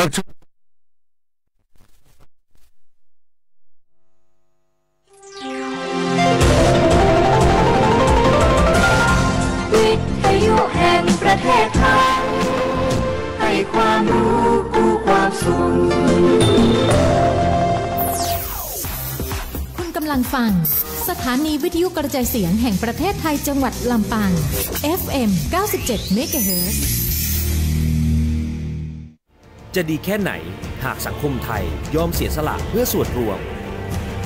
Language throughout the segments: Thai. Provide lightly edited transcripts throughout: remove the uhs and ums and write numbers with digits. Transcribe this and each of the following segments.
แล้ววิทยุแห่งประเทศไทยให้ความรู้คู่ความสุขคุณกำลังฟังสถานีวิทยุกระจายเสียงแห่งประเทศไทยจังหวัดลำปาง FM 97 MHz จะดีแค่ไหนหากสังคมไทยยอมเสียสละเพื่อส่วนรวม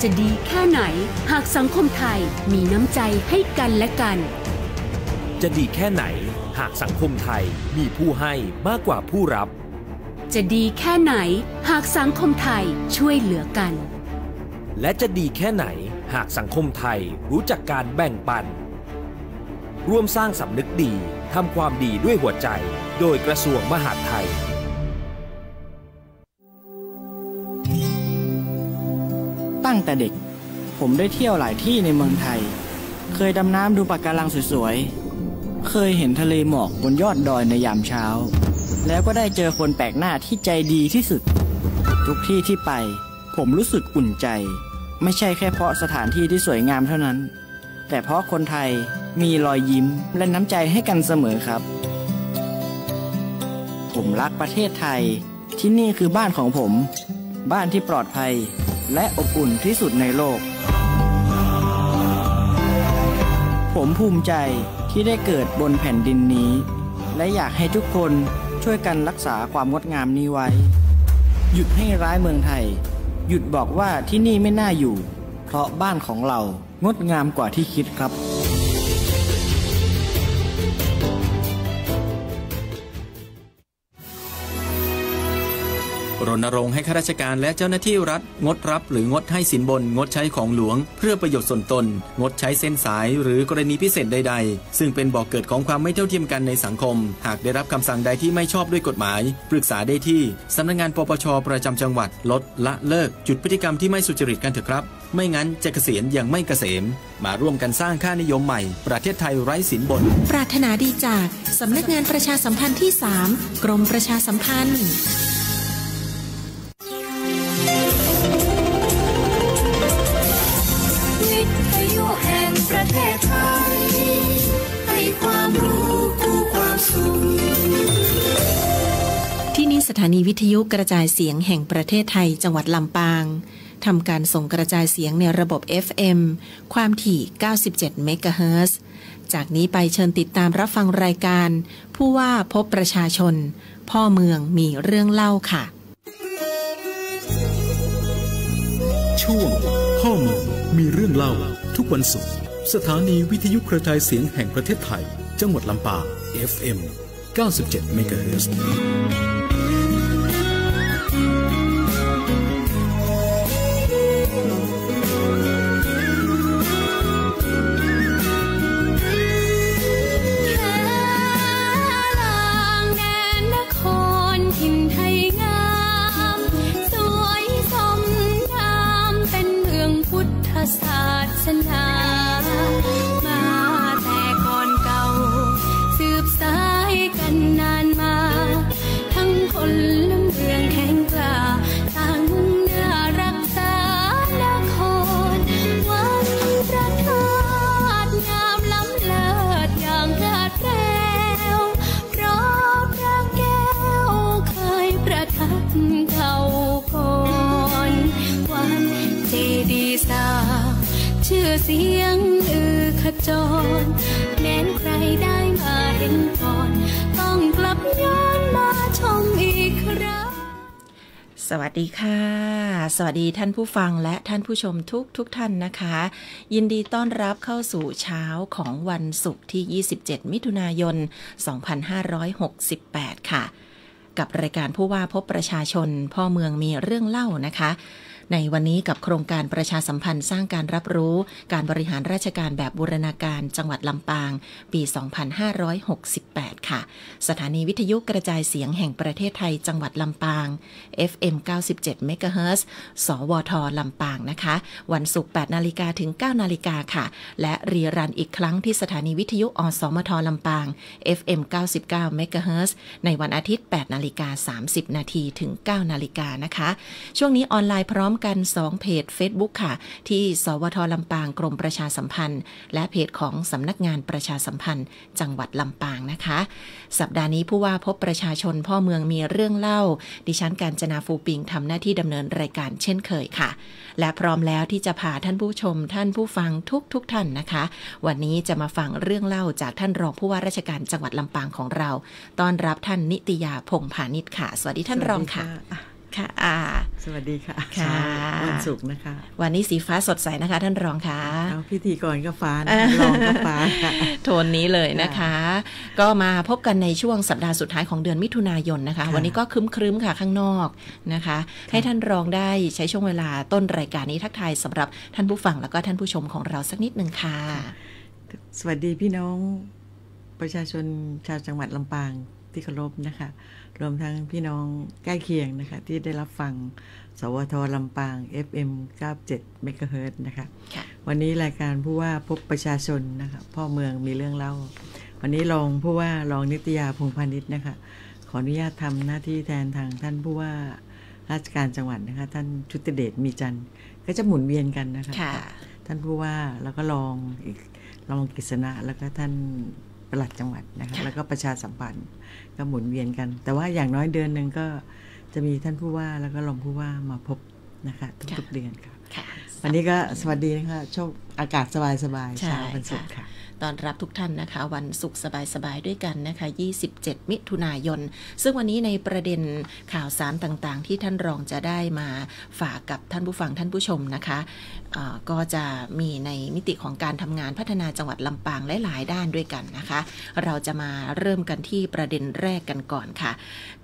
จะดีแค่ไหนหากสังคมไทยมีน้ำใจให้กันและกันจะดีแค่ไหนหากสังคมไทยมีผู้ให้มากกว่าผู้รับจะดีแค่ไหนหากสังคมไทยช่วยเหลือกันและจะดีแค่ไหนหากสังคมไทยรู้จักการแบ่งปันร่วมสร้างสำนึกดีทำความดีด้วยหัวใจโดยกระทรวงมหาดไทยตั้งแต่เด็กผมได้เที่ยวหลายที่ในเมืองไทยเคยดำน้ำดูปะการังสวยๆเคยเห็นทะเลหมอกบนยอดดอยในยามเช้าแล้วก็ได้เจอคนแปลกหน้าที่ใจดีที่สุดทุกที่ที่ไปผมรู้สึกอุ่นใจไม่ใช่แค่เพราะสถานที่ที่สวยงามเท่านั้นแต่เพราะคนไทยมีรอยยิ้มและน้ำใจให้กันเสมอครับผมรักประเทศไทยที่นี่คือบ้านของผมบ้านที่ปลอดภัยและอบอุ่นที่สุดในโลกผมภูมิใจที่ได้เกิดบนแผ่นดินนี้และอยากให้ทุกคนช่วยกันรักษาความงดงามนี้ไว้หยุดให้ร้ายเมืองไทยหยุดบอกว่าที่นี่ไม่น่าอยู่เพราะบ้านของเรางดงามกว่าที่คิดครับรณรงค์ให้ข้าราชการและเจ้าหน้าที่รัฐงดรับหรืองดให้สินบนงดใช้ของหลวงเพื่อประโยชน์ส่วนตนงดใช้เส้นสายหรือกรณีพิเศษใดๆซึ่งเป็นบ่อกเกิดของความไม่เท่าเทียมกันในสังคมหากได้รับคำสั่งใดที่ไม่ชอบด้วยกฎหมายปรึกษาได้ที่สำนักงานปปช.ประจำจังหวัดลดละเลิกจุดพฤติกรรมที่ไม่สุจริตกันเถอะครับไม่งั้นจะเกษียณอย่างไม่เกษมมาร่วมกันสร้างค่านิยมใหม่ประเทศไทยไร้สินบนปรารถนาดีจากสำนักงานประชาสัมพันธ์ที่ 3 กรมประชาสัมพันธ์ประเทศไทยให้ความรู้คู่ความสุขที่นี่สถานีวิทยุกระจายเสียงแห่งประเทศไทยจังหวัดลำปางทำการส่งกระจายเสียงในระบบ FM ความถี่ 97 เมกะเฮิรตซ์จากนี้ไปเชิญติดตามรับฟังรายการผู้ว่าพบประชาชนพ่อเมืองมีเรื่องเล่าค่ะช่วงพ่อเมืองมีเรื่องเล่าทุกวันศุกร์สถานีวิทยุกระจายเสียงแห่งประเทศไทยจังหวัดลำปาง FM 97 เมกะเฮิรตซ์ศาสนามาแต่ก่อนเก่าสืบสายกันนานมาทั้งคนลำเรืองแข็งกล้าต่างมุ่งหน้ารักษานครวันประทาดงามล้ำเลิศอย่างราดแก้วเพราะพระแก้วเคยประทับเก่าก่อนวันเจดีย์สร้างชื่อเสียงขจรแม้นใครได้มาเห็นก่อนต้องกลับย้อนมาชมอีกครั้งสวัสดีค่ะสวัสดีท่านผู้ฟังและท่านผู้ชมทุกท่านนะคะยินดีต้อนรับเข้าสู่เช้าของวันศุกร์ที่27มิถุนายน2568ค่ะกับรายการผู้ว่าพบประชาชนพ่อเมืองมีเรื่องเล่านะคะ ในวันนี้กับโครงการประชาสัมพันธ์สร้างการรับรู้การบริหารราชการแบบบูรณาการจังหวัดลำปางปี 2568 ค่ะสถานีวิทยุกระจายเสียงแห่งประเทศไทยจังหวัดลำปาง FM 97 เมกะเฮิรตซ์ สวท.ลำปางนะคะวันศุกร์ 8 นาฬิกาถึง 9 นาฬิกาค่ะและรีรันอีกครั้งที่สถานีวิทยุอสมท.ลำปาง FM 99 เมกะเฮิรตซ์ ในวันอาทิตย์ 8 นาฬิกา 30 นาทีถึง 9 นาฬิกานะคะช่วงนี้ออนไลน์พร้อมกัน 2 เพจ Facebook ค่ะที่สวท.ลำปางกรมประชาสัมพันธ์และเพจของสำนักงานประชาสัมพันธ์จังหวัดลำปางนะคะสัปดาห์นี้ผู้ว่าพบประชาชนพ่อเมืองมีเรื่องเล่าดิฉันกาญจนาฟูปิงทำหน้าที่ดำเนินรายการเช่นเคยค่ะและพร้อมแล้วที่จะพาท่านผู้ชมท่านผู้ฟังทุกท่านนะคะวันนี้จะมาฟังเรื่องเล่าจากท่านรองผู้ว่าราชการจังหวัดลำปางของเราต้อนรับท่านนิตยาพงษ์พานิชค่ะสวัสดีท่านรองค่ะค่ะสวัสดีค่ะวันศุกร์นะคะวันนี้สีฟ้าสดใสนะคะท่านรองค่ะพิธีกรก็ฟ้ารองก็ฟ้าโทนนี้เลยนะคะก็มาพบกันในช่วงสัปดาห์สุดท้ายของเดือนมิถุนายนนะคะวันนี้ก็ครึ้มๆค่ะข้างนอกนะคะให้ท่านรองได้ใช้ช่วงเวลาต้นรายการนี้ทักทายสำหรับท่านผู้ฟังแล้วก็ท่านผู้ชมของเราสักนิดนึงค่ะสวัสดีพี่น้องประชาชนชาวจังหวัดลำปางที่เคารพนะคะรวมทั้งพี่น้องใกล้เคียงนะคะที่ได้รับฟังสวท.ลำปาง FM 97 เมกะเฮิรตซ์นะคะวันนี้รายการผู้ว่าพบประชาชนนะคะพ่อเมืองมีเรื่องเล่าวันนี้รองผู้ว่ารองนิตยาพงษ์พานิชนะคะขออนุญาตทำหน้าที่แทนทางท่านผู้ว่าราชการจังหวัดนะคะท่านชุติเดชมีจันทร์ก็จะหมุนเวียนกันนะคะท่านผู้ว่าแล้วก็รองกฤษณะแล้วก็ท่านปลัดจังหวัดนะคะแล้วก็ประชาสัมพันธ์ก็หมุนเวียนกันแต่ว่าอย่างน้อยเดือนนึงก็จะมีท่านผู้ว่าแล้วก็รองผู้ว่ามาพบนะคะทุกๆเดือนค่ะวันนี้ก็สวัสดีนะคะโชคอากาศสบายๆเช้าวันศุกร์ค่ะตอนรับทุกท่านนะคะวันศุกร์สบายๆด้วยกันนะคะ27 มิถุนายนซึ่งวันนี้ในประเด็นข่าวสารต่างๆที่ท่านรองจะได้มาฝากกับท่านผู้ฟังท่านผู้ชมนะคะก็จะมีในมิติของการทำงานพัฒนาจังหวัดลำปางหลายๆด้านด้วยกันนะคะเราจะมาเริ่มกันที่ประเด็นแรกกันก่อนค่ะ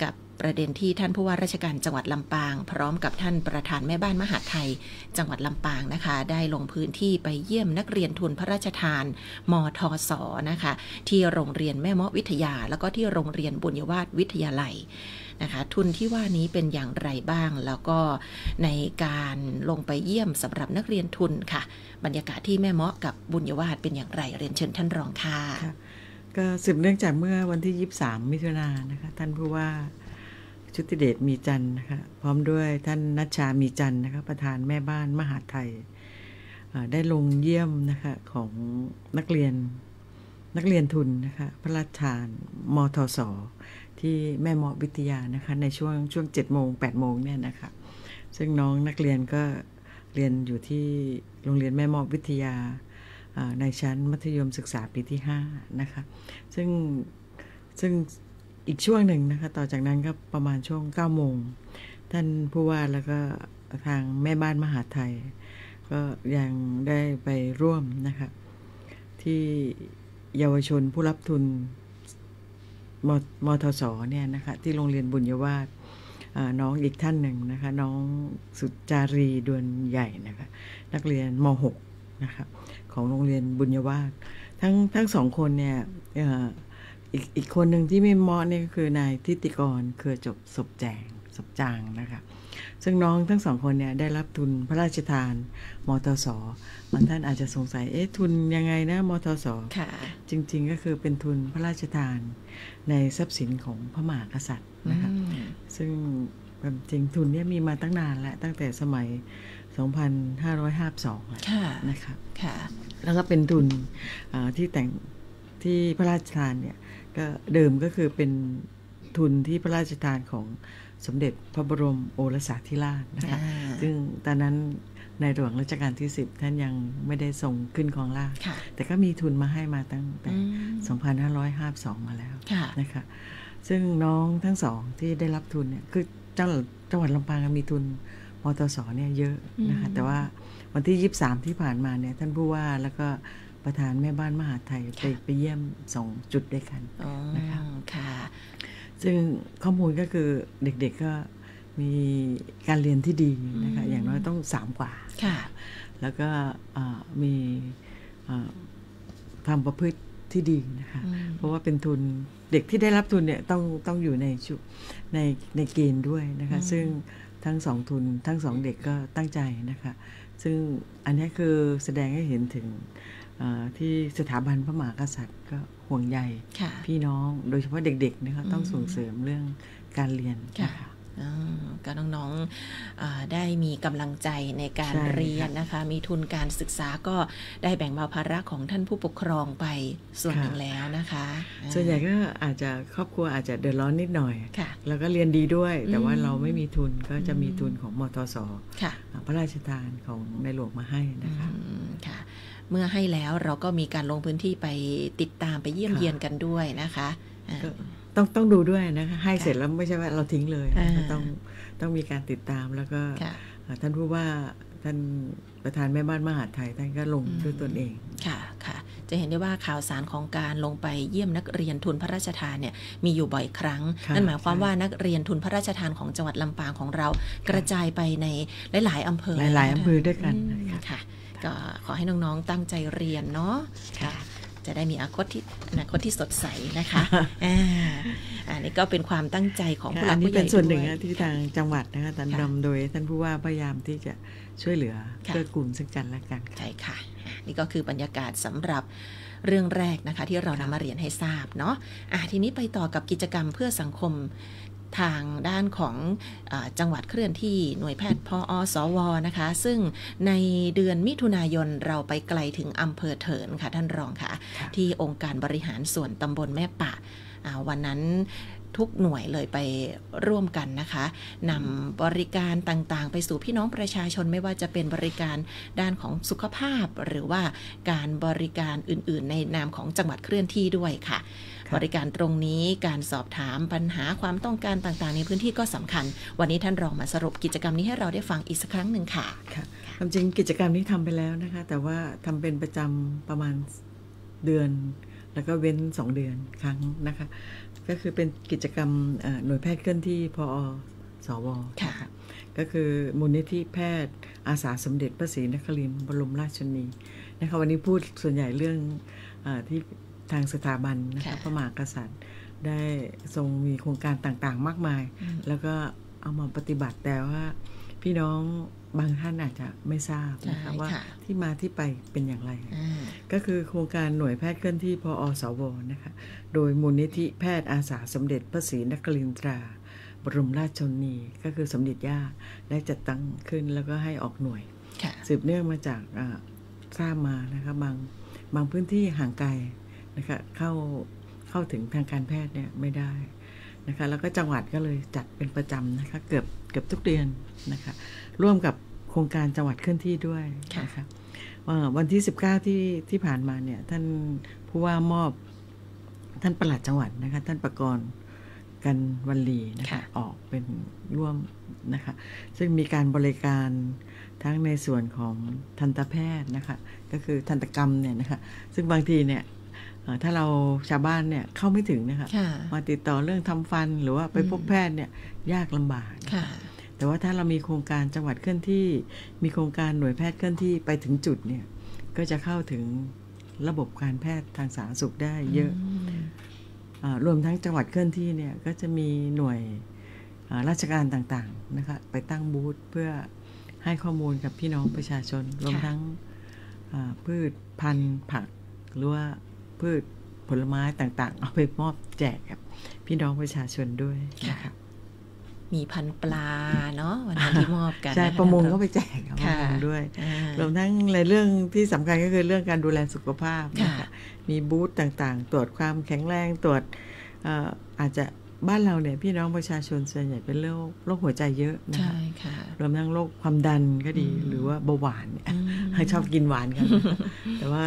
กับประเด็นที่ท่านผู้ว่าราชการจังหวัดลำปางพร้อมกับท่านประธานแม่บ้านมหาดไทยจังหวัดลำปางนะคะได้ลงพื้นที่ไปเยี่ยมนักเรียนทุนพระราชทานมทส.นะคะที่โรงเรียนแม่เมาะวิทยาแล้วก็ที่โรงเรียนบุญยวาสวิทยาลัยนะคะทุนที่ว่านี้เป็นอย่างไรบ้างแล้วก็ในการลงไปเยี่ยมสำหรับนักเรียนทุนค่ะบรรยากาศที่แม่เมาะกับบุญยวาสเป็นอย่างไรเรียนเชิญท่านรองค่ะก็สืบเนื่องจากเมื่อวันที่23 มิถุนายนนะคะท่านผู้ว่าชุติเดชมีจันทร์นะคะพร้อมด้วยท่านณัชชามีจันทร์นะคะประธานแม่บ้านมหาดไทยได้ลงเยี่ยมนะคะของนักเรียนทุนนะคะพระราชทานมทส.ที่แม่เมาะวิทยานะคะในช่วง7 โมง 8 โมงเนี่ยนะคะซึ่งน้องนักเรียนก็เรียนอยู่ที่โรงเรียนแม่เมาะวิทยาในชั้นมัธยมศึกษาปีที่5นะคะซึ่งอีกช่วงหนึ่งนะคะต่อจากนั้นก็ประมาณช่วง9 โมงท่านผู้ว่าแล้วก็ทางแม่บ้านมหาดไทยก็ยังได้ไปร่วมนะคะที่เยาวชนผู้รับทุนมทส.เนี่ยนะคะที่โรงเรียนบุญยวาสน้องอีกท่านหนึ่งนะคะน้องสุจารีดวนใหญ่นะคะนักเรียนม.6 นะคะของโรงเรียนบุญยวาสทั้งสองคนเนี่ยอีกคนหนึ่งที่ไม่เหมาะนี่ก็คือนายทิติกรเครือศพจางนะคะซึ่งน้องทั้งสองคนเนี่ยได้รับทุนพระราชทานมทส.บางท่านอาจจะสงสัยทุนยังไงนะมทส.จริงๆก็คือเป็นทุนพระราชทานในทรัพย์สินของพระมหากษัตริย์นะคะซึ่งจริงทุนนี้มีมาตั้งนานแล้วตั้งแต่สมัย 2552 นะคะแล้วก็เป็นทุนที่พระราชทานเนี่ยก็เดิมก็คือเป็นทุนที่พระราชทานของสมเด็จพระบรมโอรสาธิราชนะคะซึ่งตอนนั้นในหลวงรัชกาลที่10ท่านยังไม่ได้ส่งขึ้นครองราชแต่ก็มีทุนมาให้มาตั้งแต่ 2552 มาแล้วนะคะซึ่งน้องทั้งสองที่ได้รับทุนเนี่ยคือจังหวัดลำปางมีทุนมทส.เนี่ยเยอะนะคะแต่ว่าวันที่23ที่ผ่านมาเนี่ยท่านผู้ว่าแล้วก็ประธานแม่บ้านมหาดไทยไปเยี่ยม2 จุดด้วยกันนะคะซึ่งข้อมูลก็คือเด็กๆก็ มีการเรียนที่ดีนะคะอย่างน้อยต้อง3 กว่าแล้วก็มีความประพฤติที่ดีนะคะเพราะว่าเป็นทุนเด็กที่ได้รับทุนเนี่ยต้องอยู่ในเกณฑ์ด้วยนะคะซึ่งทั้ง2ทุนทั้ง2เด็กก็ตั้งใจนะคะซึ่งอันนี้คือแสดงให้เห็นถึงที่สถาบันพระมหากษัตริย์ก็ห่วงใยพี่น้องโดยเฉพาะเด็กๆนะคะต้องส่งเสริมเรื่องการเรียนนะคะก็น้องๆได้มีกำลังใจในการเรียนนะคะมีทุนการศึกษาก็ได้แบ่งเบาภาระของท่านผู้ปกครองไปส่วนหนึ่งแล้วนะคะส่วนใหญ่ก็อาจจะครอบครัวอาจจะเดือดร้อนนิดหน่อยแล้วก็เรียนดีด้วยแต่ว่าเราไม่มีทุนก็จะมีทุนของมทส.พระราชทานของในหลวงมาให้นะคะเมื่อให้แล้วเราก็มีการลงพื้นที่ไปติดตามไปเยี่ยมเยียนกันด้วยนะคะต้องดูด้วยนะคะให้เสร็จแล้วไม่ใช่ว่าเราทิ้งเลยต้องมีการติดตามแล้วก็ท่านผู้ว่าท่านประธานแม่บ้านมหาดไทยท่านก็ลงด้วยตนเองค่ะจะเห็นได้ว่าข่าวสารของการลงไปเยี่ยมนักเรียนทุนพระราชทานเนี่ยมีอยู่บ่อยครั้งนั่นหมายความว่านักเรียนทุนพระราชทานของจังหวัดลำปางของเรากระจายไปในหลายๆอำเภอหลายๆอำเภอด้วยกันค่ะก็ขอให้น้องๆตั้งใจเรียนเนาะค่ะจะได้มีอนาคตที่สดใสนะคะอันนี้ก็เป็นความตั้งใจของผู้หลักผู้ใหญ่ด้วยเป็นส่วนหนึ่งที่ทางจังหวัดนะคะท่านนำโดยท่านผู้ว่าพยายามที่จะช่วยเหลือเพื่อกลุ่มซึ่งกันและกันใช่ค่ะนี่ก็คือบรรยากาศสำหรับเรื่องแรกนะคะที่เรานำมาเรียนให้ทราบเนาะทีนี้ไปต่อกับกิจกรรมเพื่อสังคมทางด้านของจังหวัดเคลื่อนที่หน่วยแพทย์พอสวนะคะซึ่งในเดือนมิถุนายนเราไปไกลถึงอำเภอเถินค่ะท่านรองค่ะที่องค์การบริหารส่วนตำบลแม่ปะวันนั้นทุกหน่วยเลยไปร่วมกันนะคะนำบริการต่างๆไปสู่พี่น้องประชาชนไม่ว่าจะเป็นบริการด้านของสุขภาพหรือว่าการบริการอื่นๆในนามของจังหวัดเคลื่อนที่ด้วยค่ะบริการตรงนี้การสอบถามปัญหาความต้องการต่างๆในพื้นที่ก็สำคัญวันนี้ท่านรองมาสรุปกิจกรรมนี้ให้เราได้ฟังอีกสักครั้งหนึ่งค่ะความจริงกิจกรรมนี้ทำไปแล้วนะคะแต่ว่าทำเป็นประจำประมาณเดือนแล้วก็เว้น2 เดือนครั้งนะคะก็คือเป็นกิจกรรมหน่วยแพทย์เคลื่อนที่พอสวค่ะก็คือมูลนิธิแพทย์อาสาสมเด็จพระศรีนครินทร์บรมราชชนนีนะคะวันนี้พูดส่วนใหญ่เรื่องที่ทางสถาบันนะคะพระมหากษัตริย์ได้ทรงมีโครงการต่างๆมากมายแล้วก็เอามาปฏิบัติแต่ว่าพี่น้องบางท่านอาจจะไม่ทราบนะคะว่าที่มาที่ไปเป็นอย่างไรก็คือโครงการหน่วยแพทย์เคลื่อนที่พอสวนะคะโดยมูลนิธิแพทย์อาสาสมเด็จพระศรีนครินทราบรมราชชนนีก็คือสมเด็จย่าได้จัดตั้งขึ้นแล้วก็ให้ออกหน่วยสืบเนื่องมาจากทราบมานะคะบางพื้นที่ห่างไกลนะคะเข้าถึงทางการแพทย์เนี่ยไม่ได้นะคะแล้วก็จังหวัดก็เลยจัดเป็นประจำนะคะเกือบทุกเดือนนะคะร่วมกับโครงการจังหวัดเคลื่อนที่ด้วยนะคะวันที่19ที่ผ่านมาเนี่ยท่านผู้ว่ามอบท่านปลัดจังหวัดนะคะท่านประกรณ์กันวลีนะคะออกเป็นร่วมนะคะซึ่งมีการบริการทั้งในส่วนของทันตแพทย์นะคะก็คือทันตกรรมเนี่ยนะคะซึ่งบางทีเนี่ยถ้าเราชาวบ้านเนี่ยเข้าไม่ถึงนะคะมาติดต่อเรื่องทำฟันหรือว่าไปพบแพทย์เนี่ยยากลำบากแต่ว่าถ้าเรามีโครงการจังหวัดเคลื่อนที่มีโครงการหน่วยแพทย์เคลื่อนที่ไปถึงจุดเนี่ยก็จะเข้าถึงระบบการแพทย์ทางสาธารณสุขได้เยอะรวมทั้งจังหวัดเคลื่อนที่เนี่ยก็จะมีหน่วยราชการต่างๆนะคะไปตั้งบูธเพื่อให้ข้อมูลกับพี่น้องประชาชนรวมทั้งพืชพันธุ์ผักหรือว่าพืชผลไม้ต่างๆเอาไปมอบแจกกับพี่น้องประชาชนด้วยนะคะมีพันปลาเนาะวันนั้นที่มอบกันใช่ประมงก็ไปแจกประมงด้วยรวมทั้งในเรื่องที่สำคัญก็คือเรื่องการดูแลสุขภาพนะคะมีบูธต่างๆตรวจความแข็งแรงตรวจอาจจะบ้านเราเนี่ยพี่น้องประชาชนส่วนใหญ่เป็นโรคหัวใจเยอะนะคะรวมทั้งโรคความดันก็ดีหรือว่าเบาหวานเนี่ยชอบกินหวานกันแต่ว่า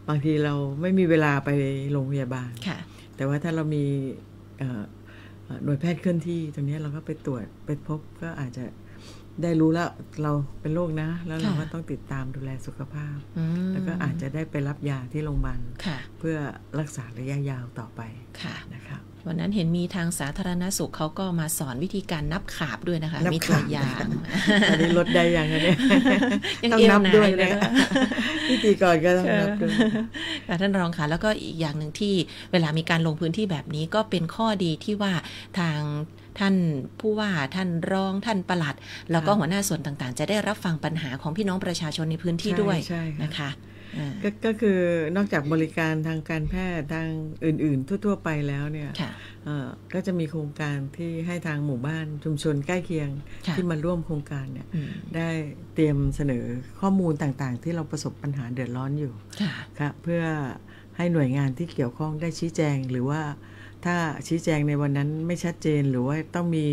บางทีเราไม่มีเวลาไปโรงพยาบาลแต่ว่าถ้าเรามีหน่วยแพทย์เคลื่อนที่ตรงนี้เราก็ไปตรวจไปพบก็อาจจะได้รู้แล้วเราเป็นโรคนะแล้วเราก็ต้องติดตามดูแลสุขภาพแล้วก็อาจจะได้ไปรับยาที่โรงพยาบาลเพื่อรักษาระยะยาวต่อไปนะคะ วันนั้นเห็นมีทางสาธารณสุขเขาก็มาสอนวิธีการนับขาบด้วยนะคะมีตัวอย่างอันนี้ลดได้ยังไงเนี่ยต้องนับด้วยนะพิธีกรก็ต้องนับด้วยท่านรองค่ะแล้วก็อีกอย่างหนึ่งที่เวลามีการลงพื้นที่แบบนี้ก็เป็นข้อดีที่ว่าทางท่านผู้ว่าท่านรองท่านปลัดแล้วก็หัวหน้าส่วนต่างๆจะได้รับฟังปัญหาของพี่น้องประชาชนในพื้นที่ด้วยนะคะก็คือนอกจากบริการทางการแพทย์ทางอื่นๆทั่วๆไปแล้วเนี่ยก็จะมีโครงการที่ให้ทางหมู่บ้านชุมชนใกล้เคียงที่มาร่วมโครงการเนี่ยได้เตรียมเสนอข้อมูลต่างๆที่เราประสบปัญหาเดือดร้อนอยู่ค่ะเพื่อให้หน่วยงานที่เกี่ยวข้องได้ชี้แจงหรือว่าถ้าชี้แจงในวันนั้นไม่ชัดเจนหรือว่าต้องมี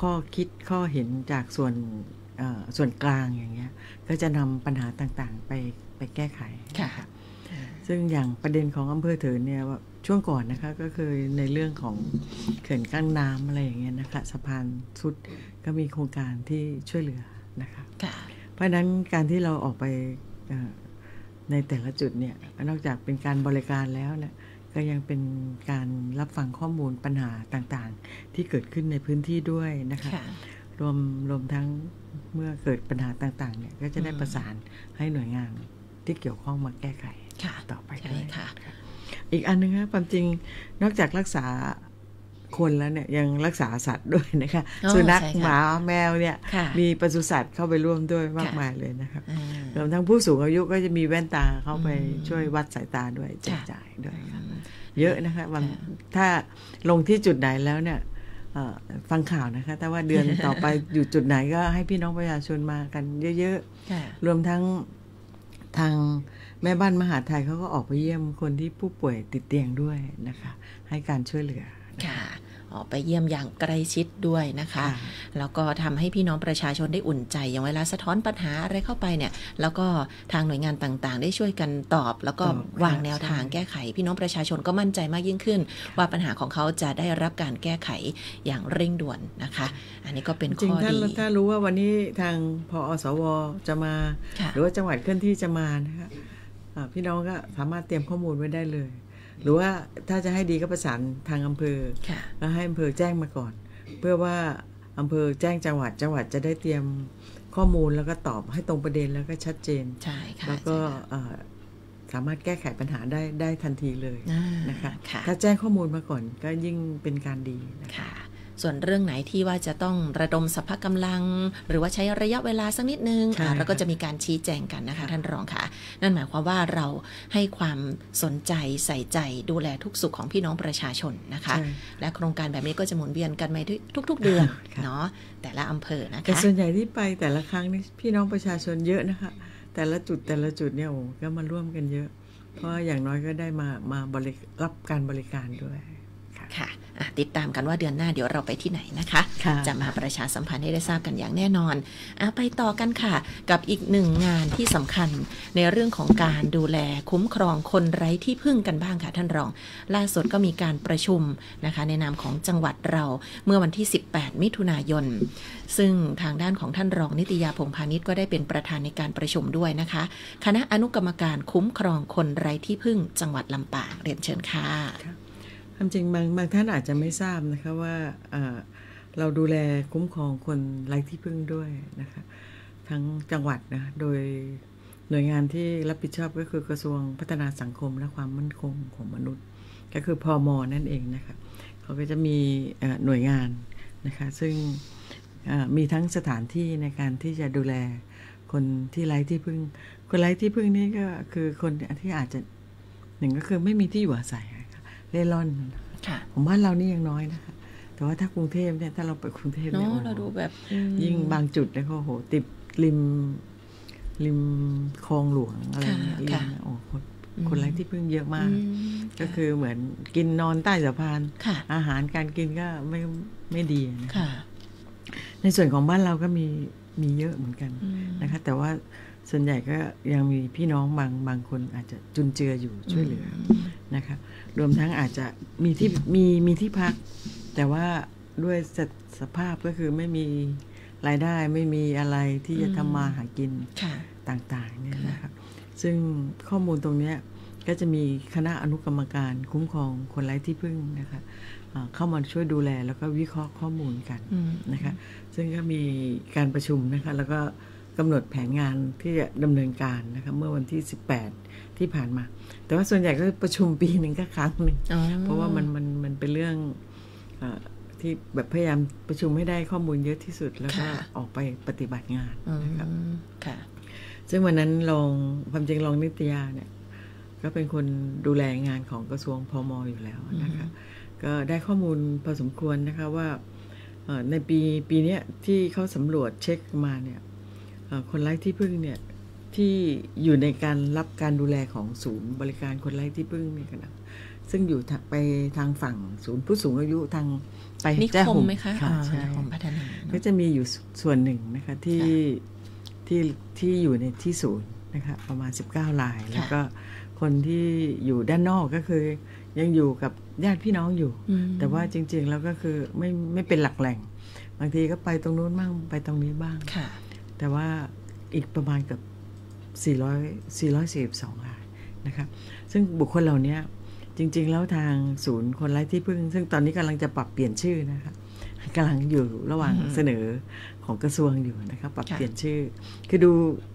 ข้อคิดข้อเห็นจากส่วนกลางอย่างเงี้ยก็จะนำปัญหาต่างๆไปแก้ไขค่ะซึ่งอย่างประเด็นของอำเภอเถินเนี่ยช่วงก่อนนะคะก็คือในเรื่องของเขื่อนกั้นน้ำอะไรอย่างเงี้ยนะคะสะพานสุดก็มีโครงการที่ช่วยเหลือนะคะเพราะฉะนั้นการที่เราออกไปในแต่ละจุดเนี่ยนอกจากเป็นการบริการแล้วเนี่ยก็ยังเป็นการรับฟังข้อมูลปัญหาต่างๆที่เกิดขึ้นในพื้นที่ด้วยนะคะรวมทั้งเมื่อเกิดปัญหาต่างๆเนี่ยก็จะได้ประสานให้หน่วยงานที่เกี่ยวข้องมาแก้ไขต่อไปด้วยอีกอันนึงครับความจริงนอกจากรักษาคนแล้วเนี่ยยังรักษาสัตว์ด้วยนะคะสุนัขหมาแมวเนี่ยมีปศุสัตว์เข้าไปร่วมด้วยมากมายเลยนะครับรวมทั้งผู้สูงอายุก็จะมีแว่นตาเข้าไปช่วยวัดสายตาด้วยแจกจ่ายด้วยเยอะนะคะถ้าลงที่จุดไหนแล้วเนี่ยฟังข่าวนะคะแต่ว่าเดือนต่อไปอยู่จุดไหนก็ให้พี่น้องประชาชนมากันเยอะๆรวมทั้งทางแม่บ้านมหาไทยเขาก็ออกไปเยี่ยมคนที่ผู้ป่วยติดเตียงด้วยนะคะให้การช่วยเหลือค่ะออกไปเยี่ยมอย่างใกล้ชิดด้วยนะคะแล้วก็ทำให้พี่น้องประชาชนได้อุ่นใจอย่างเวลาสะท้อนปัญหาอะไรเข้าไปเนี่ยแล้วก็ทางหน่วยงานต่างๆได้ช่วยกันตอบแล้วก็วางแนวทางแก้ไขพี่น้องประชาชนก็มั่นใจมากยิ่งขึ้นว่าปัญหาของเขาจะได้รับการแก้ไขอย่างเร่งด่วนนะคะอันนี้ก็เป็นข้อดีถ้ารู้ว่าวันนี้ทางผอ.สว.จะมาหรือว่าจังหวัดเคลื่อนที่จะมานะคะพี่น้องก็สามารถเตรียมข้อมูลไว้ได้เลยหรือว่าถ้าจะให้ดีก็ประสานทางอำเภอแล้วให้อำเภอแจ้งมาก่อนเพื่อว่าอำเภอแจ้งจังหวัดจะได้เตรียมข้อมูลแล้วก็ตอบให้ตรงประเด็นแล้วก็ชัดเจนแล้วก็สามารถแก้ไขปัญหาได้ทันทีเลยนะคะถ้าแจ้งข้อมูลมาก่อนก็ยิ่งเป็นการดีนะคะส่วนเรื่องไหนที่ว่าจะต้องระดมสรรพกำลังหรือว่าใช้ระยะเวลาสักนิดนึงแล้วก็จะมีการชี้แจงกันนะคะท่านรองค่ะนั่นหมายความว่าเราให้ความสนใจใส่ใจดูแลทุกสุขของพี่น้องประชาชนนะคะและโครงการแบบนี้ก็จะหมุนเวียนกันมาทุกๆเดือนเนาะแต่ละอำเภอนะคะแต่ส่วนใหญ่ที่ไปแต่ละครั้งนี่พี่น้องประชาชนเยอะนะคะแต่ละจุดเนี่ยก็มาร่วมกันเยอะเพราะอย่างน้อยก็ได้มารับการบริการด้วยค่ะติดตามกันว่าเดือนหน้าเดี๋ยวเราไปที่ไหนนะคะจะมาประชาสัมพันธ์ให้ได้ทราบกันอย่างแน่นอนไปต่อกันค่ะกับอีกหนึ่งงานที่สำคัญในเรื่องของการดูแลคุ้มครองคนไร้ที่พึ่งกันบ้างค่ะท่านรองล่าสุดก็มีการประชุมนะคะในนามของจังหวัดเราเมื่อวันที่18มิถุนายนซึ่งทางด้านของท่านรองนิติยาพงษ์พาณิชย์ก็ได้เป็นประธานในการประชุมด้วยนะคะคณะอนุกรรมการคุ้มครองคนไร้ที่พึ่งจังหวัดลำปางเรียนเชิญค่ะความจริงบางท่านอาจจะไม่ทราบนะคะว่าเราดูแลคุ้มครองคนไร้ที่พึ่งด้วยนะคะทั้งจังหวัดนะโดยหน่วยงานที่รับผิดชอบก็คือกระทรวงพัฒนาสังคมและความมั่นคงของมนุษย์ก็คือพม.นั่นเองนะคะเขาก็จะมีหน่วยงานนะคะซึ่งมีทั้งสถานที่ในการที่จะดูแลคนที่ไร้ที่พึ่งคนไร้ที่พึ่งนี่ก็คือคนที่อาจจะหนึ่งก็คือไม่มีที่อยู่อาศัยเล่ร่อนผมบ้านเรานี่ยังน้อยนะคะแต่ว่าถ้ากรุงเทพเนี่ยถ้าเราไปกรุงเทพเนี่ยเราดูแบบยิ่งบางจุดเนี่ยโหติดริมคลองหลวงอะไรเนี่ยริมคนไร้ที่พึ่งเยอะมากก็คือเหมือนกินนอนใต้สะพานอาหารการกินก็ไม่ดีนะคะในส่วนของบ้านเราก็มีเยอะเหมือนกันนะคะแต่ว่าส่วนใหญ่ก็ยังมีพี่น้องบางคนอาจจะจุนเจืออยู่ช่วยเหลือนะคะรวมทั้งอาจจะมีที่พักแต่ว่าด้วยสภาพก็คือไม่มีรายได้ไม่มีอะไรที่จะทำมาหากินต่างๆเนี่ยนะคะซึ่งข้อมูลตรงนี้ก็จะมีคณะอนุกรรมการคุ้มครองคนไร้ที่พึ่งนะคะ เข้ามาช่วยดูแลแล้วก็วิเคราะห์ข้อมูลกันนะคะซึ่งก็มีการประชุมนะคะแล้วก็กำหนดแผนงานที่จะดำเนินการนะคะเมื่อวันที่18ที่ผ่านมาแต่ว่าส่วนใหญ่ก็ประชุมปีหนึ่งก็ครั้งหนึ่งเพราะว่ามันเป็นเรื่องที่แบบพยายามประชุมให้ได้ข้อมูลเยอะที่สุดแล้วก็ออกไปปฏิบัติงานนะครับซึ่งวันนั้นความจริงรองนิตยาเนี่ยก็เป็นคนดูแลงานของกระทรวงพม.อยู่แล้วนะคะก็ได้ข้อมูลพอสมควรนะคะว่าในปีนี้ที่เขาสำรวจเช็คมาเนี่ยคนไร้ที่พึ่งเนี่ยที่อยู่ในการรับการดูแลของศูนย์บริการคนไร้ที่พึ่งนี่กันนะซึ่งอยู่ไปทางฝั่งศูนย์ผู้สูงอายุทางไปนิคมไหมคะใช่นิคมพัฒนาก็จะมีอยู่ส่วนหนึ่งนะคะที่อยู่ในที่ศูนย์นะคะประมาณ19รายแล้วก็คนที่อยู่ด้านนอกก็คือยังอยู่กับญาติพี่น้องอยู่แต่ว่าจริงๆแล้วก็คือไม่เป็นหลักแหล่งบางทีก็ไปตรงนู้นบ้างไปตรงนี้บ้างแต่ว่าอีกประมาณกับ442รายนะคะซึ่งบุคคลเหล่านี้จริงๆแล้วทางศูนย์คนไร้ที่พึ่งซึ่งตอนนี้กำลังจะปรับเปลี่ยนชื่อนะคะกำลังอยู่ระหว่างเสนอของกระทรวงอยู่นะคะปรับเปลี่ยนชื่อคือ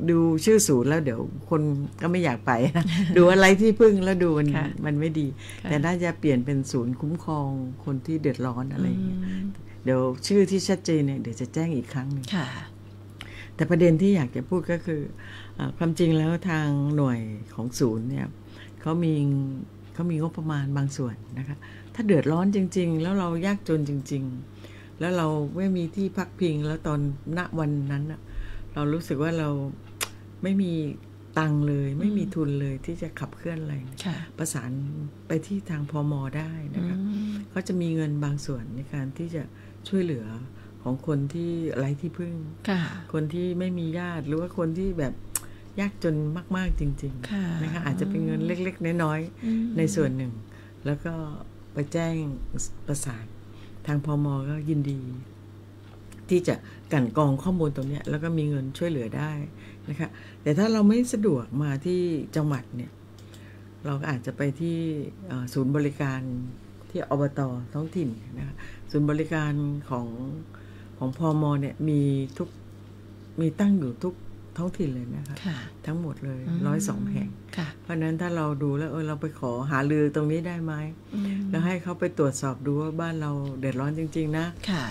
ดูชื่อศูนย์แล้วเดี๋ยวคนก็ไม่อยากไปนะดูอะไรที่พึ่งแล้วดูมันไม่ดีแต่น่าจะเปลี่ยนเป็นศูนย์คุ้มครองคนที่เดือดร้อนอะไรอย่างเงี้ยเดี๋ยวชื่อที่ชัดเจนเนี่ยเดี๋ยวจะแจ้งอีกครั้งนึงแต่ประเด็นที่อยากจะพูดก็คือความจริงแล้วทางหน่วยของศูนย์เนี่ยเขามีงบประมาณบางส่วนนะคะถ้าเดือดร้อนจริงๆแล้วเรายากจนจริงๆแล้วเราไม่มีที่พักพิงแล้วตอนณวันนั้นเรารู้สึกว่าเราไม่มีตังเลยไม่มีทุนเลยที่จะขับเคลื่อนอะไรประสานไปที่ทางพม.ได้นะคะเขาจะมีเงินบางส่วนในการที่จะช่วยเหลือของคนที่ไร้ที่พึ่งคนที่ไม่มีญาติหรือว่าคนที่แบบยากจนมากๆจริงๆนะคะอาจจะเป็นเงินเล็กๆน้อยๆในส่วนหนึ่งแล้วก็ไปแจ้งประสานทางพม.ก็ยินดีที่จะกลั่นกรองข้อมูลตรงนี้แล้วก็มีเงินช่วยเหลือได้นะคะแต่ถ้าเราไม่สะดวกมาที่จังหวัดเนี่ยเราก็อาจจะไปที่ศูนย์บริการที่อบต.ท้องถิ่นนะคะศูนย์บริการของพม.เนี่ยมีตั้งอยู่ทุกท้องถิ่นเลยนะคะทั้งหมดเลย102แห่งเพราะนั้นถ้าเราดูแล้วเราไปขอหารือตรงนี้ได้ไหมแล้วให้เขาไปตรวจสอบดูว่าบ้านเราเดือดร้อนจริงๆนะ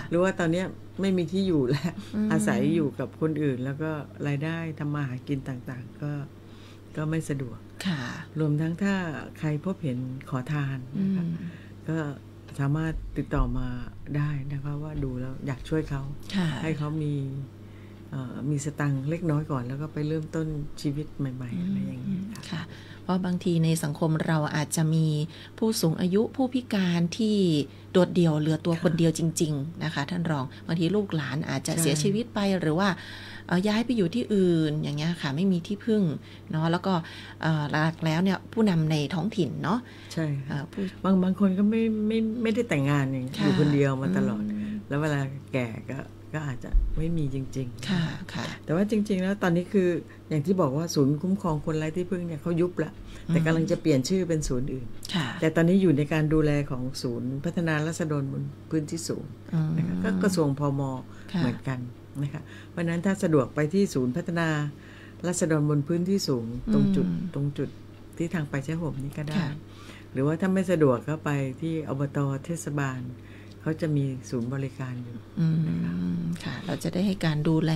หรือว่าตอนนี้ไม่มีที่อยู่แล้วอาศัยอยู่กับคนอื่นแล้วก็รายได้ทำมาหากินต่างๆก็ไม่สะดวกรวมทั้งถ้าใครพบเห็นขอทานนะคะก็สามารถติดต่อมาได้นะคะว่าดูแล้วอยากช่วยเขาให้เขามีสตังค์เล็กน้อยก่อนแล้วก็ไปเริ่มต้นชีวิตใหม่ๆอะไรอย่างนี้ค่ะเพราะบางทีในสังคมเราอาจจะมีผู้สูงอายุผู้พิการที่โดดเดี่ยวเหลือตัวคนเดียวจริงๆนะคะท่านรองบางทีลูกหลานอาจจะเสียชีวิตไปหรือว่าย้ายไปอยู่ที่อื่นอย่างเงี้ยค่ะไม่มีที่พึ่งเนาะแล้วก็หลักแล้วเนี่ยผู้นำในท้องถิ่นเนาะใช่บางคนก็ไม่ได้แต่งงานอย่างอยู่คนเดียวมาตลอดแล้วเวลาแก่ก็อาจจะไม่มีจริงๆแต่ว่าจริงๆแล้วตอนนี้คืออย่างที่บอกว่าศูนย์คุ้มครองคนไร้ที่พึ่งเนี่ยเขายุบละแต่กำลังจะเปลี่ยนชื่อเป็นศูนย์อื่นแต่ตอนนี้อยู่ในการดูแลของศูนย์พัฒนาราษฎรบนพื้นที่สูงนะคะก็กระทรวงพม.เหมือนกันนะคะเพราะนั้นถ้าสะดวกไปที่ศูนย์พัฒนาราษฎรบนพื้นที่สูงตรงจุดที่ทางไปใช้ห่มนี่ก็ได้หรือว่าถ้าไม่สะดวกก็ไปที่อบต.เทศบาลเขาจะมีศูนย์บริการอยู่นะคะค่ะเราจะได้ให้การดูแล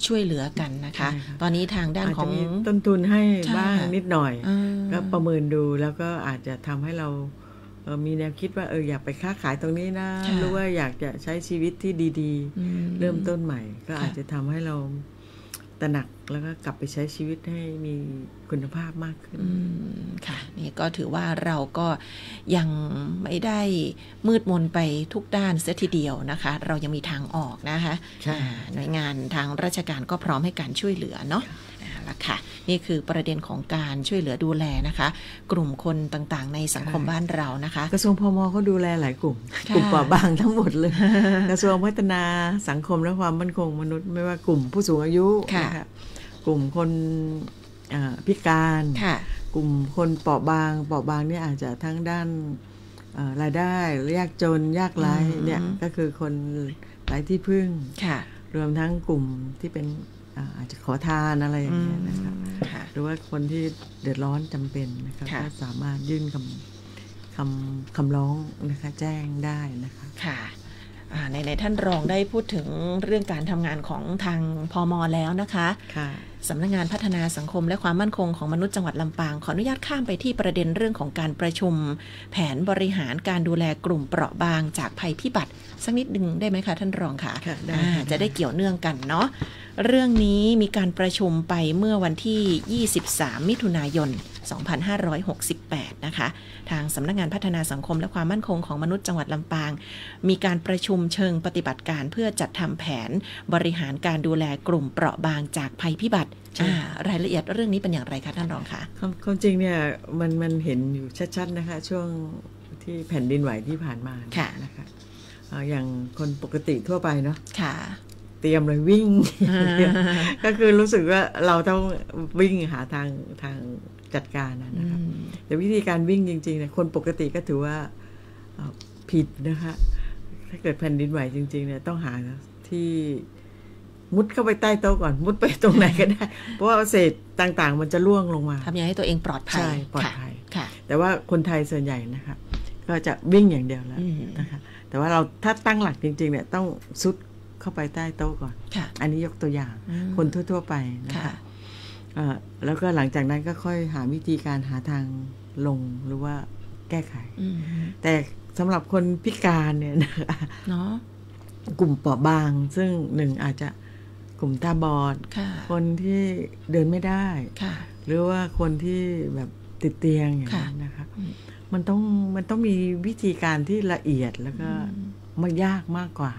ช่วยเหลือกันนะคะตอนนี้ทางด้านของต้นทุนให้บ้างนิดหน่อยก็ประเมินดูแล้วก็อาจจะทำให้เรามีแนวคิดว่าอยากไปค้าขายตรงนี้นะหรือว่าอยากจะใช้ชีวิตที่ดีๆเริ่มต้นใหม่ก็อาจจะทำให้เราตระหนักแล้วก็กลับไปใช้ชีวิตให้มีคุณภาพมากขึ้นค่ะนี่ก็ถือว่าเราก็ยังไม่ได้มืดมนไปทุกด้านเสียทีเดียวนะคะเรายังมีทางออกนะคะหน่วยงานทางราชการก็พร้อมให้การช่วยเหลือเนาะละค่ะนี่คือประเด็นของการช่วยเหลือดูแลนะคะกลุ่มคนต่างๆในสังคมบ้านเรานะคะกระทรวงพม.เขาดูแลหลายกลุ่มเปราะบางทั้งหมดเลย กระทรวงพัฒนาสังคมและความมั่นคงมนุษย์ไม่ว่ากลุ่มผู้สูงอายุนะคะกลุ่มคนพิการกลุ่มคนเปราะบางเนี่ยอาจจะทั้งด้าน รายได้ยากจนยากไร้เนี่ยก็คือคนไร้ที่พึ่งรวมทั้งกลุ่มที่เป็นอาจจะขอทานอะไรอย่างเงี้ยนะครับหรือว่าคนที่เดือดร้อนจำเป็นนะครับก็สามารถยื่นคำร้องนะคะแจ้งได้นะคะค่ะในท่านรองได้พูดถึงเรื่องการทำงานของทางพม.แล้วนะคะสำนักงานพัฒนาสังคมและความมั่นคงของมนุษย์จังหวัดลำปางขออนุญาตข้ามไปที่ประเด็นเรื่องของการประชุมแผนบริหารการดูแลกลุ่มเปราะบางจากภัยพิบัติสักนิดนึงได้ไหมคะท่านรองคะจะได้เกี่ยวเนื่องกันเนาะเรื่องนี้มีการประชุมไปเมื่อวันที่23มิถุนายน2568นะคะทางสำนักงานพัฒนาสังคมและความมั่นคงของมนุษย์จังหวัดลำปางมีการประชุมเชิงปฏิบัติการเพื่อจัดทำแผนบริหารการดูแลกลุ่มเปราะบางจากภัยพิบัติรายละเอียดเรื่องนี้เป็นอย่างไรคะท่านรองคะความจริงเนี่ยมันเห็นอยู่ชัดๆนะคะช่วงที่แผ่นดินไหวที่ผ่านมานะคะอย่างคนปกติทั่วไปเนาะเตรียมเลยวิ่ง ก็คือรู้สึกว่าเราต้องวิ่งหาทางจัดการนะคะแต่วิธีการวิ่งจริงๆเนี่ยคนปกติก็ถือว่าผิดนะคะถ้าเกิดแผ่นดินไหวจริงๆเนี่ยต้องหาที่มุดเข้าไปใต้โต๊ะก่อนมุดไปตรงไหนก็ได้เพราะว่าเศษต่างๆมันจะล่วงลงมาทำยังไงให้ตัวเองปลอดภัยใช่ปลอดภัยแต่ว่าคนไทยส่วนใหญ่นะคะก็จะวิ่งอย่างเดียวแล้วนะคะแต่ว่าเราถ้าตั้งหลักจริงๆเนี่ยต้องซุดเข้าไปใต้โต๊ะก่อนอันนี้ยกตัวอย่างคนทั่วๆไปนะคะแล้วก็หลังจากนั้นก็ค่อยหาวิธีการหาทางลงหรือว่าแก้ไขแต่สำหรับคนพิการเนี่ยนะคะกลุ่มเปราะบางซึ่งหนึ่งอาจจะกลุ่มตาบอดคนที่เดินไม่ได้หรือว่าคนที่แบบติดเตียงอย่างนั้นนะคะมันต้องมีวิธีการที่ละเอียดแล้วก็มันยากมากกว่า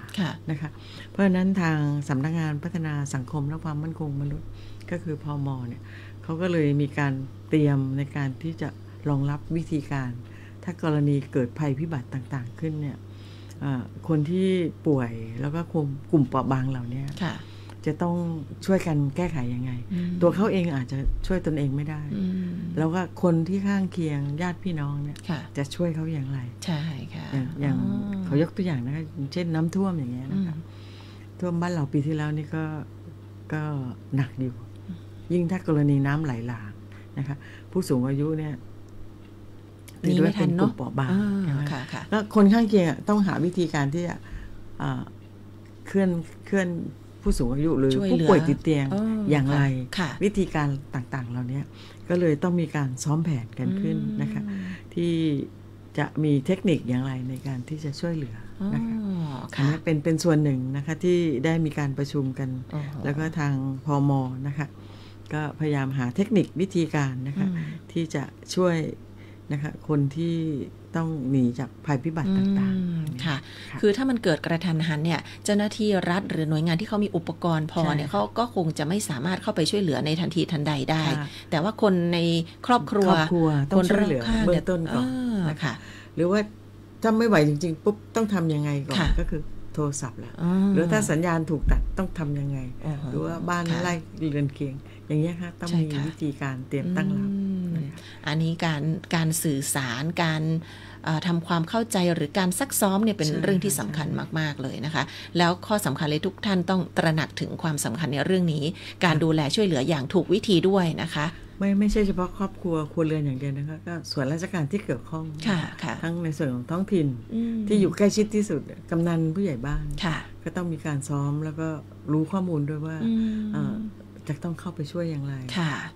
นะคะเพราะฉะนั้นทางสำนักงานพัฒนาสังคมและความมั่นคงมนุษย์ก็คือพม.เนี่ยเขาก็เลยมีการเตรียมในการที่จะรองรับวิธีการถ้ากรณีเกิดภัยพิบัติต่างๆขึ้นเนี่ยคนที่ป่วยแล้วก็กลุ่มเปราะบางเหล่านี้จะต้องช่วยกันแก้ไขยังไงตัวเขาเองอาจจะช่วยตนเองไม่ได้แล้วก็คนที่ข้างเคียงญาติพี่น้องเนี่ยจะช่วยเขาอย่างไรใช่ค่ะอย่างเขายกตัวอย่างนะคะเช่นน้ำท่วมอย่างเงี้ยนะคะท่วมบ้านเราปีที่แล้วนี่ก็หนักอยู่ยิ่งถ้ากรณีน้ำไหลหลากนะคะผู้สูงอายุเนี่ยนี่ไม่ทันเนาะเปราะบางแล้วคนข้างเคียงต้องหาวิธีการที่จะเคลื่อนผู้สูงอายุหรือผู้ป่วยติดเตียงอย่างไรวิธีการต่างๆเหล่านี้ก็เลยต้องมีการซ้อมแผนกันขึ้นนะคะที่จะมีเทคนิคอย่างไรในการที่จะช่วยเหลือนะคะอันนี้เป็นส่วนหนึ่งนะคะที่ได้มีการประชุมกันแล้วก็ทางพม.นะคะก็พยายามหาเทคนิควิธีการนะคะที่จะช่วยนะคะคนที่ต้องหนีจากภัยพิบัติต่างๆค่ะคือถ้ามันเกิดกระทันหันเนี่ยเจ้าหน้าที่รัฐหรือหน่วยงานที่เขามีอุปกรณ์พอเนี่ยเขาก็คงจะไม่สามารถเข้าไปช่วยเหลือในทันทีทันใดได้แต่ว่าคนในครอบครัวต้องช่วยเหลือเบื้องต้นก่อนนะคะหรือว่าถ้าไม่ไหวจริงๆปุ๊บต้องทำยังไงก่อนก็คือโทรศัพท์แหละหรือถ้าสัญญาณถูกตัดต้องทำยังไงหรือว่าบ้านไร่เรือนเคียงอย่างนี้ค่ะต้องมีวิธีการเตรียมตั้งรับอันนี้การสื่อสารการทำความเข้าใจหรือการซักซ้อมเนี่ยเป็นเรื่องที่สำคัญมากๆเลยนะคะแล้วข้อสำคัญเลยทุกท่านต้องตระหนักถึงความสำคัญในเรื่องนี้การดูแลช่วยเหลืออย่างถูกวิธีด้วยนะคะไม่ใช่เฉพาะครอบครัวครัวเรือนอย่างเดียวนะคะก็ส่วนราชการที่เกี่ยวข้องทั้งในส่วนของท้องถิ่นที่อยู่ใกล้ชิดที่สุดกำนันผู้ใหญ่บ้านก็ต้องมีการซ้อมแล้วก็รู้ข้อมูลด้วยว่าจะต้องเข้าไปช่วยอย่างไร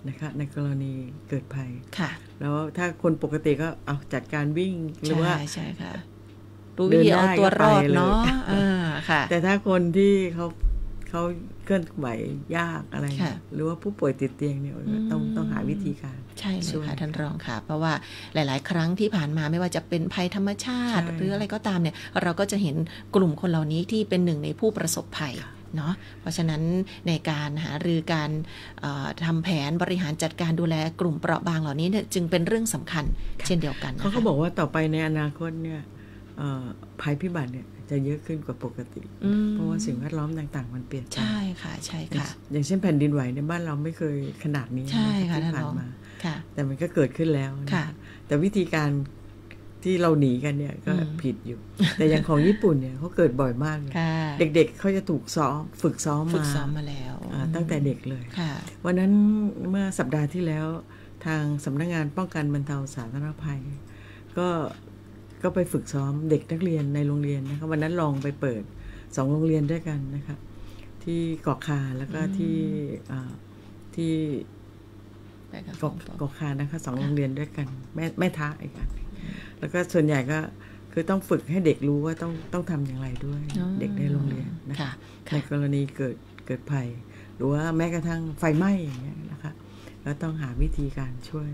นะคะในกรณีเกิดภัยแล้วถ้าคนปกติก็เอาจัดการวิ่งหรือว่าใช่ค่ะรู้วิธีเอาตัวรอดเนาะแต่ถ้าคนที่เขาเคลื่อนไหวยากอะไรหรือว่าผู้ป่วยติดเตียงเนี่ยต้องหาวิธีการใช่เลยค่ะท่านรองค่ะเพราะว่าหลายๆครั้งที่ผ่านมาไม่ว่าจะเป็นภัยธรรมชาติหรืออะไรก็ตามเนี่ยเราก็จะเห็นกลุ่มคนเหล่านี้ที่เป็นหนึ่งในผู้ประสบภัยเนาะเพราะฉะนั้นในการหารือการทำแผนบริหารจัดการดูแลกลุ่มเปราะบางเหล่านี้เนี่ยจึงเป็นเรื่องสำคัญเช่นเดียวกันเขาก็บอกว่าต่อไปในอนาคตเนี่ยภัยพิบัติเนี่ยจะเยอะขึ้นกว่าปกติเพราะว่าสิ่งแวดล้อมต่างๆมันเปลี่ยนใช่ค่ะใช่ค่ะอย่างเช่นแผ่นดินไหวในบ้านเราไม่เคยขนาดนี้ใช่ค่ะที่ผ่านมาแต่มันก็เกิดขึ้นแล้วแต่วิธีการ ที่เราหนีกันเนี่ยก็ผิดอยู่ แต่อย่างของญี่ปุ่นเนี่ยเขาเกิดบ่อยมากเลยเด็กๆเขาจะถูกฝึกซ้อมมาแล้วตั้งแต่เด็กเลยวันนั้นเมื่อสัปดาห์ที่แล้วทางสำนักงานป้องกันบรรเทาสาธารณภัยก็ไปฝึกซ้อมเด็กนักเรียนในโรงเรียนนะคะวันนั้นลองไปเปิด2โรงเรียนด้วยกันนะคะที่เกาะคาแล้วก็ที่เกาะคานะคะ2โรงเรียนด้วยกันแม่ท้าอีกอันแล้วก็ส่วนใหญ่ก็คือต้องฝึกให้เด็กรู้ว่าต้องทำอย่างไรด้วยเด็กในโรงเรียนนะคะในกรณีเกิดภัยหรือว่าแม้กระทั่งไฟไหม้อย่างเงี้ยนะคะแล้วต้องหาวิธีการช่วย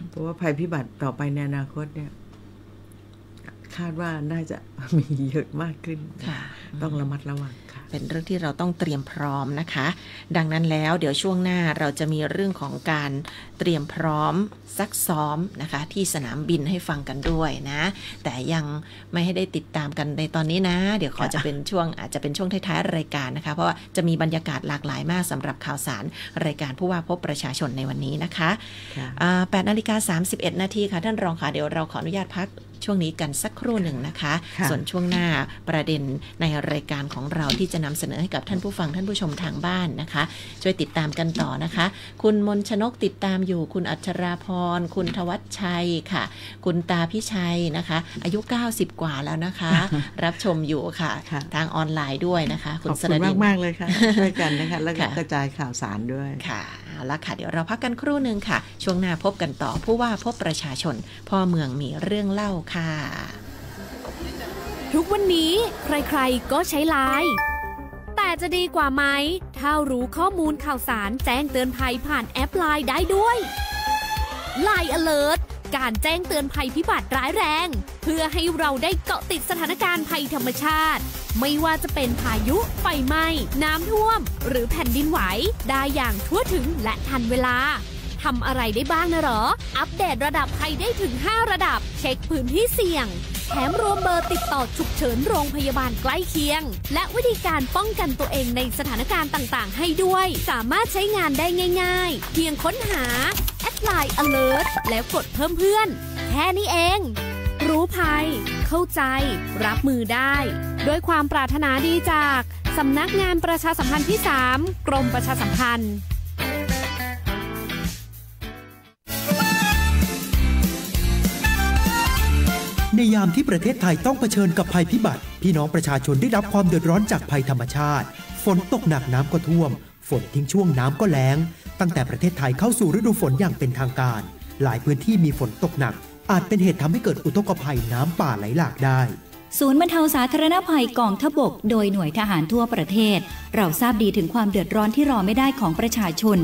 เพราะว่าภัยพิบัติต่อไปในอนาคตเนี่ยคาดว่าน่าจะมีเยอะมากขึ้นต้องระมัดระวังค่ะเป็นเรื่องที่เราต้องเตรียมพร้อมนะคะดังนั้นแล้วเดี๋ยวช่วงหน้าเราจะมีเรื่องของการเตรียมพร้อมซักซ้อมนะคะที่สนามบินให้ฟังกันด้วยนะแต่ยังไม่ให้ได้ติดตามกันในตอนนี้นะเดี๋ยวขอจะเป็นช่วงอาจจะเป็นช่วงท้ายๆรายการนะคะเพราะว่าจะมีบรรยากาศหลากหลายมากสำหรับข่าวสารรายการผู้ว่าพบประชาชนในวันนี้นะคะ8:31 นาทีค่ะท่านรองค่ะเดี๋ยวเราขออนุญาตพักช่วงนี้กันสักครู่หนึ่งนะคะส่วนช่วงหน้าประเด็นในรายการของเราที่จะนำเสนอให้กับท่านผู้ฟังท่านผู้ชมทางบ้านนะคะช่วยติดตามกันต่อนะคะคุณมนชนกติดตามอยู่คุณอัชราพรคุณทวัชชัยค่ะคุณตาพิชัยนะคะอายุ90กว่าแล้วนะคะรับชมอยู่ค่ะทางออนไลน์ด้วยนะคะคุณสรดินมากๆเลยค่ะช่วยกันนะคะแล้วก็กระจายข่าวสารด้วยค่ะเอาละค่ะเดี๋ยวเราพักกันครู่นึงค่ะช่วงหน้าพบกันต่อผู้ว่าพบประชาชนพ่อเมืองมีเรื่องเล่าค่ะทุกวันนี้ใครๆก็ใช้ไลน์แต่จะดีกว่าไหมถ้ารู้ข้อมูลข่าวสารแจ้งเตือนภัยผ่านแอปไลน์ได้ด้วย LINE Alert การแจ้งเตือนภัยพิบัติร้ายแรงเพื่อให้เราได้เกาะติดสถานการณ์ภัยธรรมชาติไม่ว่าจะเป็นพายุไฟไหม้น้ำท่วมหรือแผ่นดินไหวได้อย่างทั่วถึงและทันเวลาทำอะไรได้บ้างนะหรออัปเดตระดับภัยได้ถึง5ระดับเช็คพื้นที่เสี่ยงแถมรวมเบอร์ติดต่อฉุกเฉินโรงพยาบาลใกล้เคียงและวิธีการป้องกันตัวเองในสถานการณ์ต่างๆให้ด้วยสามารถใช้งานได้ง่ายๆเพียงค้นหา @LINE Alert แล้วกดเพิ่มเพื่อนแค่นี้เองรู้ภัยเข้าใจรับมือได้ด้วยความปรารถนาดีจากสำนักงานประชาสัมพันธ์ที่3กรมประชาสัมพันธ์ในยามที่ประเทศไทยต้องเผชิญกับภัยพิบัติพี่น้องประชาชนได้รับความเดือดร้อนจากภัยธรรมชาติฝนตกหนักน้ำก็ท่วมฝนทิ้งช่วงน้ำก็แล้งตั้งแต่ประเทศไทยเข้าสู่ฤดูฝนอย่างเป็นทางการหลายพื้นที่มีฝนตกหนักอาจเป็นเหตุทำให้เกิดอุทกภัยน้ำป่าไหลหลากได้ศูนย์บรรเทาสาธารณภัยกองทพบกโดยหน่วยทหารทั่วประเทศเราทราบดีถึงความเดือดร้อนที่รอไม่ได้ของประชาชน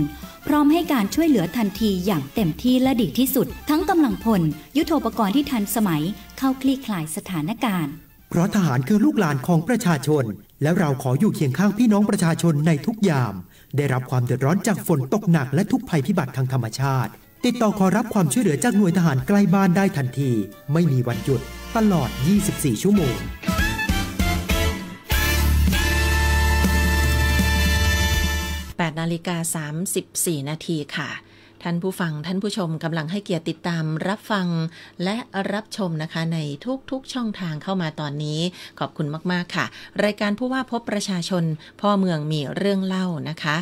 พร้อมให้การช่วยเหลือทันทีอย่างเต็มที่และดีที่สุดทั้งกำลังพลยุทโธปกรณ์ที่ทันสมัยเข้าคลี่คลายสถานการณ์เพราะทหารคือลูกหลานของประชาชนและเราขออยู่เคียงข้างพี่น้องประชาชนในทุกยามได้รับความเดือดร้อนจากฝนตกหนักและทุกภัยพิบัติทางธรรมชาติติดต่อขอรับความช่วยเหลือจากหน่วยทหารใกล้บ้านได้ทันทีไม่มีวันหยุดตลอด24ชั่วโมง8:34 นาทีค่ะท่านผู้ฟังท่านผู้ชมกำลังให้เกียรติติดตามรับฟังและรับชมนะคะในทุกช่องทางเข้ามาตอนนี้ขอบคุณมากๆค่ะรายการผู้ว่าพบประชาชนพ่อเมืองมีเรื่องเล่านะคะ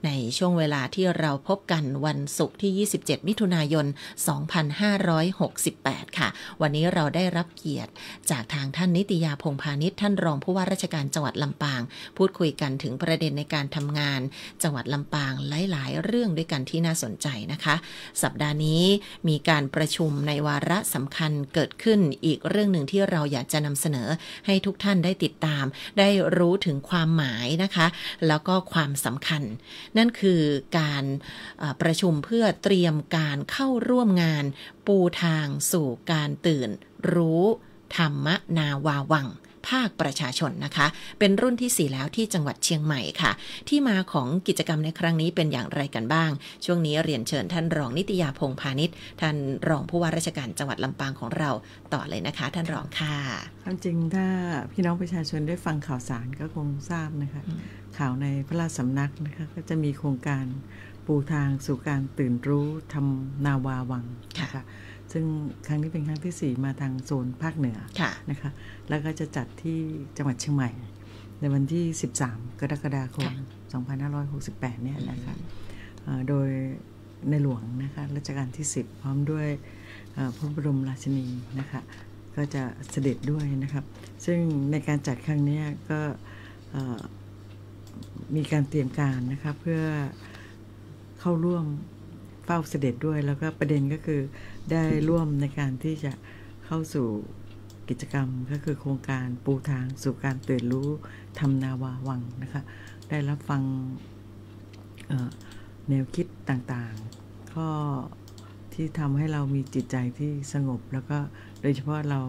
ในช่วงเวลาที่เราพบกันวันศุกร์ที่27มิถุนายน2568ค่ะวันนี้เราได้รับเกียรติจากทางท่านนิติยาพงษ์พาณิชย์ท่านรองผู้ว่าราชการจังหวัดลำปางพูดคุยกันถึงประเด็นในการทำงานจังหวัดลำปางหลายๆเรื่องด้วยกันที่น่าสนใจนะคะสัปดาห์นี้มีการประชุมในวาระสำคัญเกิดขึ้นอีกเรื่องหนึ่งที่เราอยากจะนำเสนอให้ทุกท่านได้ติดตามได้รู้ถึงความหมายนะคะแล้วก็ความสำคัญนั่นคือการประชุมเพื่อเตรียมการเข้าร่วมงานปูทางสู่การตื่นรู้ธรรมนาวาวังภาคประชาชนนะคะเป็นรุ่นที่4แล้วที่จังหวัดเชียงใหม่ค่ะที่มาของกิจกรรมในครั้งนี้เป็นอย่างไรกันบ้างช่วงนี้เรียนเชิญท่านรองนิติยาพงษ์พาณิชย์ท่านรองผู้ว่าราชการจังหวัดลำปางของเราต่อเลยนะคะท่านรองค่ะความจริงถ้าพี่น้องประชาชนได้ฟังข่าวสารก็คงทราบนะคะข่าวในพระราชสำนักนะคะก็จะมีโครงการปูทางสู่การตื่นรู้ทำนาวาวังนะคะ ซึ่งครั้งนี้เป็นครั้งที่4มาทางโซนภาคเหนือนะคะแล้วก็จะจัดที่จังหวัดเชียงใหม่ในวันที่13กรกฎาคม2568เนี่ยนะคะโดยในหลวงนะคะรัชกาลที่10พร้อมด้วยพระบรมราชินีนะคะก็จะเสด็จด้วยนะครับซึ่งในการจัดครั้งนี้ก็มีการเตรียมการนะคะเพื่อเข้าร่วมเฝ้าเสด็จด้วยแล้วก็ประเด็นก็คือได้ร่วมในการที่จะเข้าสู่กิจกรรมก็คือโครงการปูทางสู่การตื่นรู้ทำนาวาวังนะคะได้รับฟังแนวคิดต่างๆข้อที่ทำให้เรามีจิตใจที่สงบแล้วก็โดยเฉพาะเรา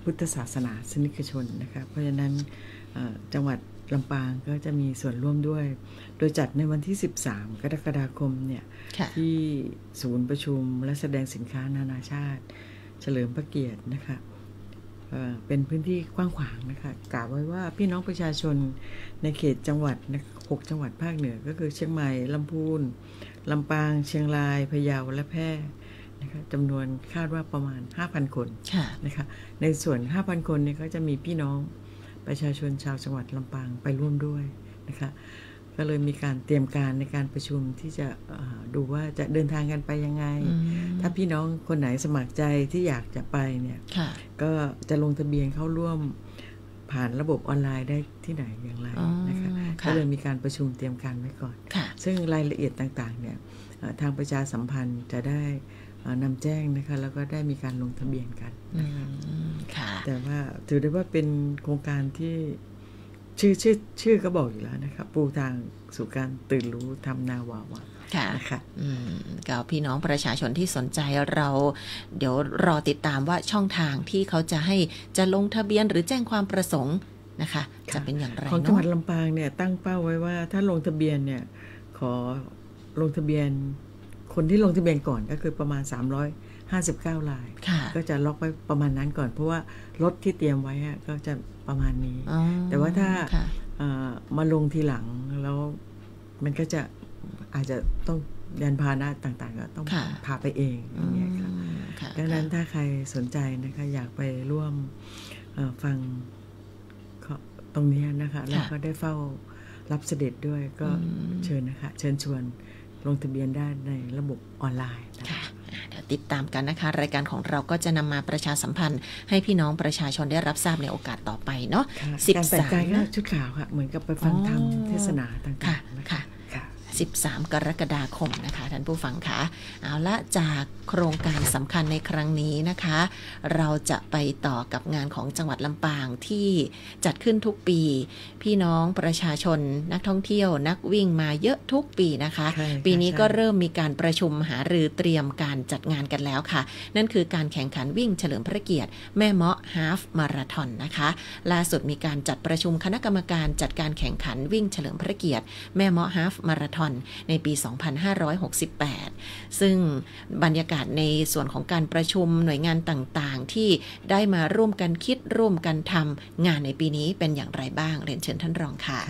พุทธศาสนาสนิกชนนะคะเพราะฉะนั้นจังหวัดลำปางก็จะมีส่วนร่วมด้วยโดยจัดในวันที่13กรกฎาคมเนี่ยที่ศูนย์ประชุมและแสดงสินค้านานาชาติเฉลิมพระเกียรตินะคะเป็นพื้นที่กว้างขวางนะคะกล่าวไว้ว่าพี่น้องประชาชนในเขตจังหวัด6จังหวัดภาคเหนือก็คือเชียงใหม่ลำพูนลำปางเชียงรายพะเยาและแพร่นะคะจำนวนคาดว่าประมาณ 5,000 คนนะคะในส่วน 5,000 คนเนี่ยก็จะมีพี่น้องประชาชนชาวจังหวัดลำปางไปร่วมด้วยนะคะก็เลยมีการเตรียมการในการประชุมที่จะดูว่าจะเดินทางกันไปยังไงถ้าพี่น้องคนไหนสมัครใจที่อยากจะไปเนี่ยก็จะลงทะเบียนเข้าร่วมผ่านระบบออนไลน์ได้ที่ไหนอย่างไรนะคะก็เลยมีการประชุมเตรียมการไว้ก่อนซึ่งรายละเอียดต่างๆเนี่ยทางประชาสัมพันธ์จะได้นำแจ้งนะคะแล้วก็ได้มีการลงทะเบียนกันแต่ว่าถือได้ว่าเป็นโครงการที่ชื่อก็บอกอยู่แล้วนะคะปูทางสู่การตื่นรู้ทำนาวาวังนะคะก็พี่น้องประชาชนที่สนใจเราเดี๋ยวรอติดตามว่าช่องทางที่เขาจะให้จะลงทะเบียนหรือแจ้งความประสงค์นะคะจะเป็นอย่างไรของจังหวัดลำปางเนี่ยตั้งเป้าไว้ว่าถ้าลงทะเบียนเนี่ยขอลงทะเบียนคนที่ลงทะเบียนก่อนก็คือประมาณ359รายก็จะล็อกไว้ประมาณนั้นก่อนเพราะว่ารถที่เตรียมไว้ก็จะประมาณนี้แต่ว่าถ้ามาลงทีหลังแล้วมันก็จะอาจจะต้องยานพาหนะต่างๆก็ต้องพาไปเองอย่างเงี้ยค่ะดังนั้นถ้าใครสนใจนะคะอยากไปร่วมฟังตรงนี้นะคะแล้วก็ได้เฝ้ารับเสด็จด้วยก็เชิญนะคะเชิญชวนลงทะเบียนได้ในระบบออนไลน์ค่ะเดี๋ยวติดตามกันนะคะรายการของเราก็จะนำมาประชาสัมพันธ์ให้พี่น้องประชาชนได้รับทราบในโอกาสต่อไปเนาะ13ก็ชุดขาวค่ะเหมือนกับไปฟังธรรมเทศนาต่างๆนะคะ13กรกฎาคมนะคะท่านผู้ฟังคะเอาละจากโครงการสำคัญในครั้งนี้นะคะเราจะไปต่อกับงานของจังหวัดลำปางที่จัดขึ้นทุกปีพี่น้องประชาชนนักท่องเที่ยวนักวิ่งมาเยอะทุกปีนะคะปีนี้ก็เริ่มมีการประชุมหารือเตรียมการจัดงานกันแล้วค่ะนั่นคือการแข่งขันวิ่งเฉลิมพระเกียรติแม่เมาะฮาล์ฟมาราธอนนะคะล่าสุดมีการจัดประชุมคณะกรรมการจัดการแข่งขันวิ่งเฉลิมพระเกียรติแม่เมาะฮาล์ฟมาราธอนในปี 2568 ซึ่งบรรยากาศในส่วนของการประชุมหน่วยงานต่างๆที่ได้มาร่วมกันคิดร่วมกันทำงานในปีนี้เป็นอย่างไรบ้างเรียนเชิญท่านรองค่ะ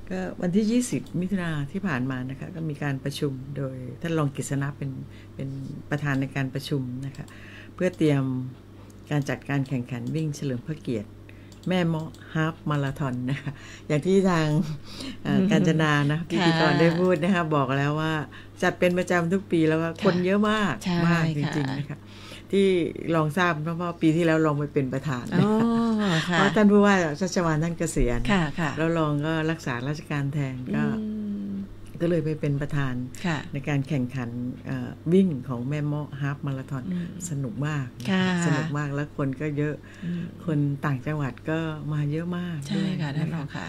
ก็วันที่20มิถุนายนที่ผ่านมานะคะก็มีการประชุมโดยท่านรองกฤษณะเป็นประธานในการประชุมนะคะเพื่อเตรียมการจัดการแข่งขันวิ่งเฉลิมพระเกียรติแม่เมาะฮาล์ฟมาราธอนนะคะอย่างที่ทางกาญจนานะพิธีกรได้พูดนะคะบอกแล้วว่าจัดเป็นประจำทุกปีแล้วก็คนเยอะมากมากจริงๆนะคะที่ลองทราบเพราะว่าปีที่แล้วลองไปเป็นประธานเพราะท่านผู้ว่าชัชวาลท่านเกษียณแล้วลองก็รักษาราชการแทนก็เลยไปเป็นประธานในการแข่งขันวิ่งของแม่เมาะฮาล์ฟมาราธอนสนุกมากแล้วคนก็เยอะคนต่างจังหวัดก็มาเยอะมากใช่ค่ะท่านรองค่ะ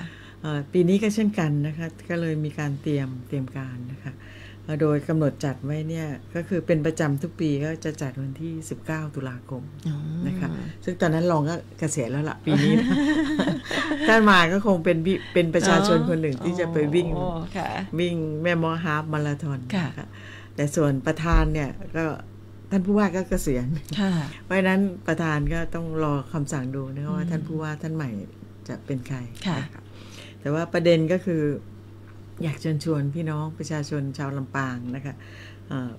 ปีนี้ก็เช่นกันนะคะก็เลยมีการเตรียมการนะคะโดยกำหนดจัดไว้เนี่ยก็คือเป็นประจำทุกปีก็จะจัดวันที่19ตุลาคมนะคะซึ่งตอนนั้นรองก็เกษียณแล้วล่ะปีนี้ท่านมาก็คงเป็นประชาชนคนหนึ่งที่จะไปวิ่งแม่เมาะฮาล์ฟมาราธอนแต่ส่วนประธานเนี่ยก็ท่านผู้ว่าก็เกษียณเพราะฉะนั้นประธานก็ต้องรอคำสั่งดูนะว่าท่านผู้ว่าท่านใหม่จะเป็นใครแต่ว่าประเด็นก็คืออยากเชิญชวนพี่น้องประชาชนชาวลำปางนะคะ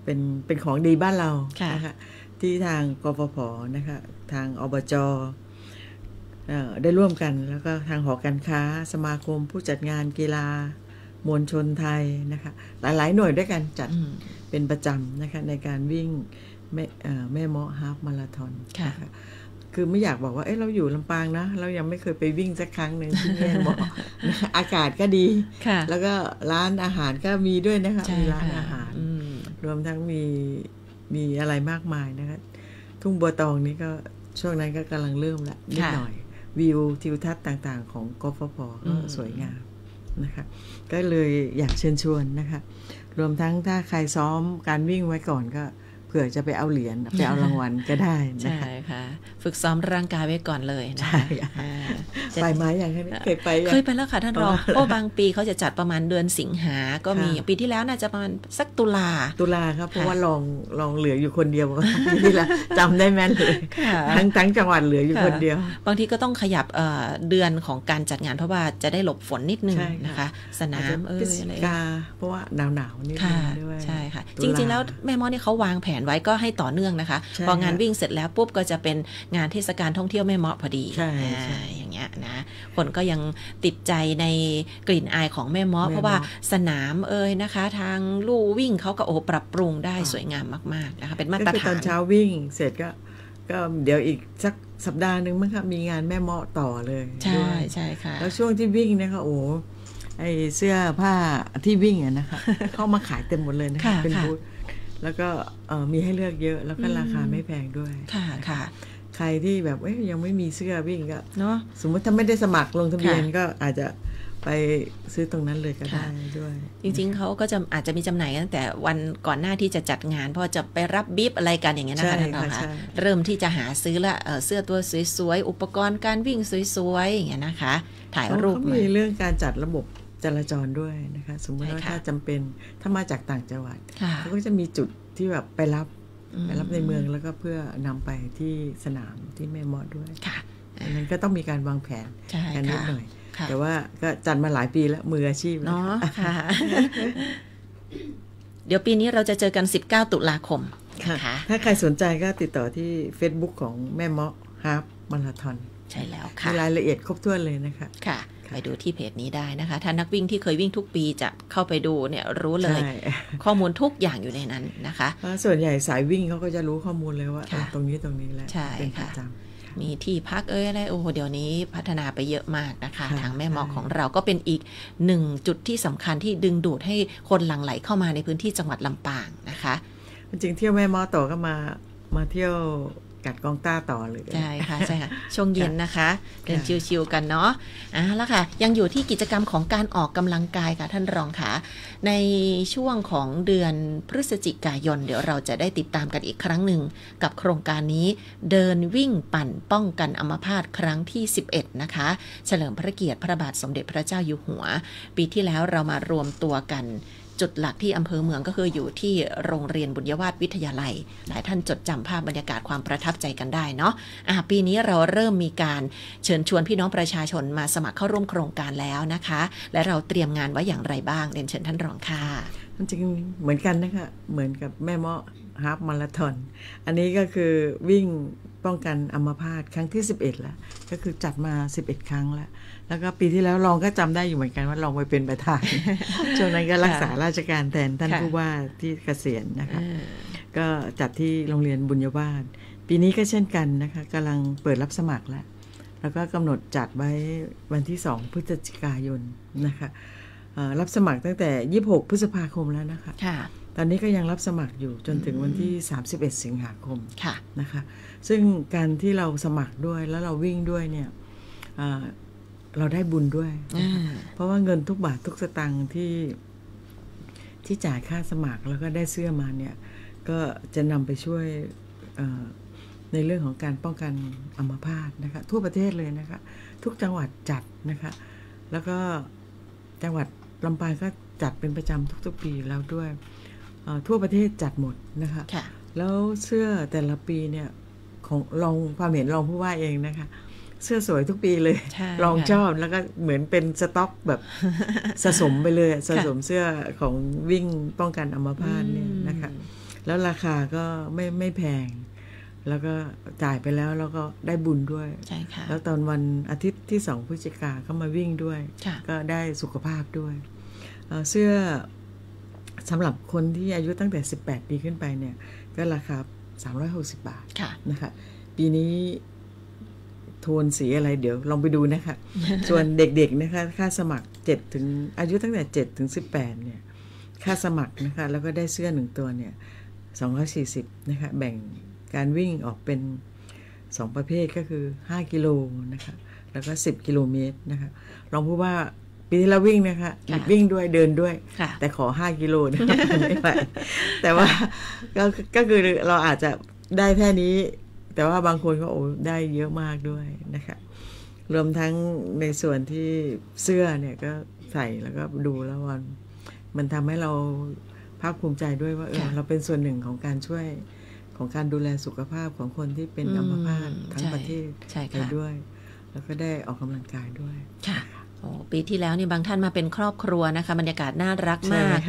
เป็นของดีบ้านเรานะคะ ที่ทางกฟผนะคะทางอบจ.ได้ร่วมกันแล้วก็ทางหอการค้าสมาคมผู้จัดงานกีฬามวลชนไทยนะคะหลายๆหน่วยด้วยกันจัดเป็นประจำนะคะในการวิ่งแม่เมาะฮาล์ฟมาราธอนนะคะคือไม่อยากบอกว่าเราอยู่ลำปางนะเรายังไม่เคยไปวิ่งสักครั้งหนึ่งที่แม่เมาะ อากาศก็ดีแล้วก็ร้านอาหารก็มีด้วยนะคะมีร้านอาหารรวมทั้งมีอะไรมากมายนะคะทุ่งบัวตองนี่ก็ช่วงนั้นก็กำลังเริ่มละนิดหน่อยวิวทิวทัศน์ต่างๆของกฟผก็สวยงามนะคะก็เลยอยากเชิญชวนนะคะรวมทั้งถ้าใครซ้อมการวิ่งไว้ก่อนก็เผื่อจะไปเอาเหรียญไปเอารางวัลก็ได้นะคะใช่ค่ะฝึกซ้อมร่างกายไว้ก่อนเลยนะ ใช่ไปไหมอย่างนี้เคยไปแล้วค่ะท่านรองเพราะบางปีเขาจะจัดประมาณเดือนสิงหาก็มีปีที่แล้วน่าจะประมาณสักตุลาครับเพราะว่าลองเหลืออยู่คนเดียวปีที่แล้วจำได้แม่นเลยทั้งจังหวัดเหลืออยู่คนเดียวบางทีก็ต้องขยับเดือนของการจัดงานเพราะว่าจะได้หลบฝนนิดนึงนะคะสนามอะไรเพราะว่าหนาวนิดนึงด้วยใช่ค่ะจริงๆแล้วแม่มอนี่เขาวางแผนไว้ก็ให้ต่อเนื่องนะคะพองานวิ่งเสร็จแล้วปุ๊บก็จะเป็นงานเทศกาลท่องเที่ยวแม่เมาะพอดีอย่างเงี้ยนะคนก็ยังติดใจในกลิ่นอายของแม่เมาะเพราะว่าสนามนะคะทางลู่วิ่งเขาก็ปรับปรุงได้สวยงามมากๆนะคะเป็นมาตรฐานตอนเช้าวิ่งเสร็จก็เดี๋ยวอีกสักสัปดาห์นึงมั้งค่ะมีงานแม่เมาะต่อเลยใช่ค่ะแล้วช่วงที่วิ่งนะคะไอเสื้อผ้าที่วิ่งนะคะเข้ามาขายเต็มหมดเลยนะคะเป็นบูธแล้วก็มีให้เลือกเยอะแล้วก็ราคาไม่แพงด้วยค่ะใครที่แบบยังไม่มีเสื้อวิ่งก็เนาะสมมติถ้าไม่ได้สมัครลงทะเบียนก็อาจจะไปซื้อตรงนั้นเลยก็ได้ด้วยจริงๆเขาก็จะอาจจะมีจำหน่ายตั้งแต่วันก่อนหน้าที่จะจัดงานเพราะจะไปรับบีบอะไรกันอย่างเงี้ยนะคะท่านคะเริ่มที่จะหาซื้อละเสื้อตัวสวยๆอุปกรณ์การวิ่งสวยๆอย่างเงี้ยนะคะถ่ายรูปมีเรื่องการจัดระบบจราจรด้วยนะคะสมมติว่าถ้าจำเป็นถ้ามาจากต่างจังหวัดเขาก็จะมีจุดที่แบบไปรับในเมืองแล้วก็เพื่อนำไปที่สนามที่แม่เมาะด้วยอันนั้นก็ต้องมีการวางแผนกันนิดหน่อยแต่ว่าก็จัดมาหลายปีแล้วมืออาชีพเนาะค่ะเดี๋ยวปีนี้เราจะเจอกัน19ตุลาคมนะคะถ้าใครสนใจก็ติดต่อที่ Facebook ของแม่เมาะฮาล์ฟมาราธอนใช่แล้วค่ะมีรายละเอียดครบถ้วนเลยนะคะค่ะไปดูที่เพจนี้ได้นะคะถ้านักวิ่งที่เคยวิ่งทุกปีจะเข้าไปดูเนี่ยรู้เลยข้อมูลทุกอย่างอยู่ในนั้นนะคะส่วนใหญ่สายวิ่งเขาก็จะรู้ข้อมูลเลยว่าตรงนี้แหละเป็นประจำมีที่พักอะไรเดี๋ยวนี้พัฒนาไปเยอะมากนะคะทางแม่เมาะของเราก็เป็นอีกหนึ่งจุดที่สำคัญที่ดึงดูดให้คนหลั่งไหลเข้ามาในพื้นที่จังหวัดลำปางนะคะจริงๆเที่ยวแม่เมาะต่อก็มาเที่ยวกัดกองต้าต่อเลยใช่ค่ะช่วงเย็นนะคะเดินชิวๆกันเนาะแล้วค่ะยังอยู่ที่กิจกรรมของการออกกำลังกายค่ะท่านรองค่ะในช่วงของเดือนพฤศจิกายนเดี๋ยวเราจะได้ติดตามกันอีกครั้งหนึ่งกับโครงการนี้เดินวิ่งปั่นป้องกันอัมพาตครั้งที่11นะคะเฉลิมพระเกียรติพระบาทสมเด็จพระเจ้าอยู่หัวปีที่แล้วเรามารวมตัวกันจุดหลักที่อำเภอเมืองก็คืออยู่ที่โรงเรียนบุญยวาสวิทยาลัยหลายท่านจดจำภาพบรรยากาศความประทับใจกันได้เนาะปีนี้เราเริ่มมีการเชิญชวนพี่น้องประชาชนมาสมัครเข้าร่วมโครงการแล้วนะคะและเราเตรียมงานไว้อย่างไรบ้างเรียนเชิญท่านรองค่ะจริงเหมือนกันนะคะเหมือนกับแม่เมาะฮาล์ฟมาราธอนอันนี้ก็คือวิ่งป้องกันอัมพาตครั้งที่11แล้วก็คือจัดมา11ครั้งแล้วก็ปีที่แล้วรองก็จำได้อยู่เหมือนกันว่าลองไปเป็นประธานช่วงนั้นก็รักษาราชการแทนท่านผู้ว่าที่เกษียณนะคะก็จัดที่โรงเรียนบุญยวาสปีนี้ก็เช่นกันนะคะกำลังเปิดรับสมัครแล้วก็กำหนดจัดไว้วันที่2พฤศจิกายนนะคะรับสมัครตั้งแต่26พฤษภาคมแล้วนะคะตอนนี้ก็ยังรับสมัครอยู่จนถึงวันที่31สิงหาคมนะคะซึ่งการที่เราสมัครด้วยแล้วเราวิ่งด้วยเนี่ยเราได้บุญด้วยเพราะว่าเงินทุกบาททุกสตางค์ที่จ่ายค่าสมัครแล้วก็ได้เสื้อมาเนี่ยก็จะนำไปช่วยในเรื่องของการป้องกันอัมพาตนะคะทั่วประเทศเลยนะคะทุกจังหวัดจัดนะคะแล้วก็จังหวัดลำปางก็จัดเป็นประจำทุกๆปีแล้วด้วยทั่วประเทศจัดหมดนะคะแล้วเสื้อแต่ละปีเนี่ยของลองความเห็นรองผู้ว่าเองนะคะเสื้อสวยทุกปีเลยลองชอบแล้วก็เหมือนเป็นสต็อกแบบสะสมไปเลยสะสมเสื้อของวิ่งป้องกันอัมพาตเนี่ยนะคะแล้วราคาก็ไม่แพง แล้วก็จ่ายไปแล้วแล้วก็ได้บุญด้วยใช่ค่ะแล้วตอนวันอาทิตย์ที่2 พฤศจิกายนก็มาวิ่งด้วยก็ได้สุขภาพด้วยเสื้อสำหรับคนที่อายุตั้งแต่18 ปีขึ้นไปเนี่ยก็ราคา360 บาทนะคะปีนี้โทนสีอะไรเดี๋ยวลองไปดูนะคะ ส่วนเด็กๆนะคะค่าสมัคร7ถึงอายุตั้งแต่7ถึง18เนี่ยค่าสมัครนะคะแล้วก็ได้เสื้อ1ตัวเนี่ย240นะคะแบ่งการวิ่งออกเป็น2ประเภทก็คือ5กิโลนะคะแล้วก็10กิโลเมตรนะคะลองพูดว่าปีที่เราวิ่งนะคะวิ่งด้วยเดินด้วยแต่ขอ5กิโลนะคะไม่ไหวแต่ว่าก็คือเราอาจจะได้แค่นี้แต่ว่าบางคนก็ได้เยอะมากด้วยนะคะรวมทั้งในส่วนที่เสื้อเนี่ยก็ใส่แล้วก็ดูแล้วมันทำให้เราภาคภูมิใจด้วยว่าเราเป็นส่วนหนึ่งของการช่วยของการดูแลสุขภาพของคนที่เป็นอัมพาตทั้งประเทศไปด้วยแล้วก็ได้ออกกำลังกายด้วยค่ะปีที่แล้วนี่บางท่านมาเป็นครอบครัวนะคะบรรยากาศน่ารักมาก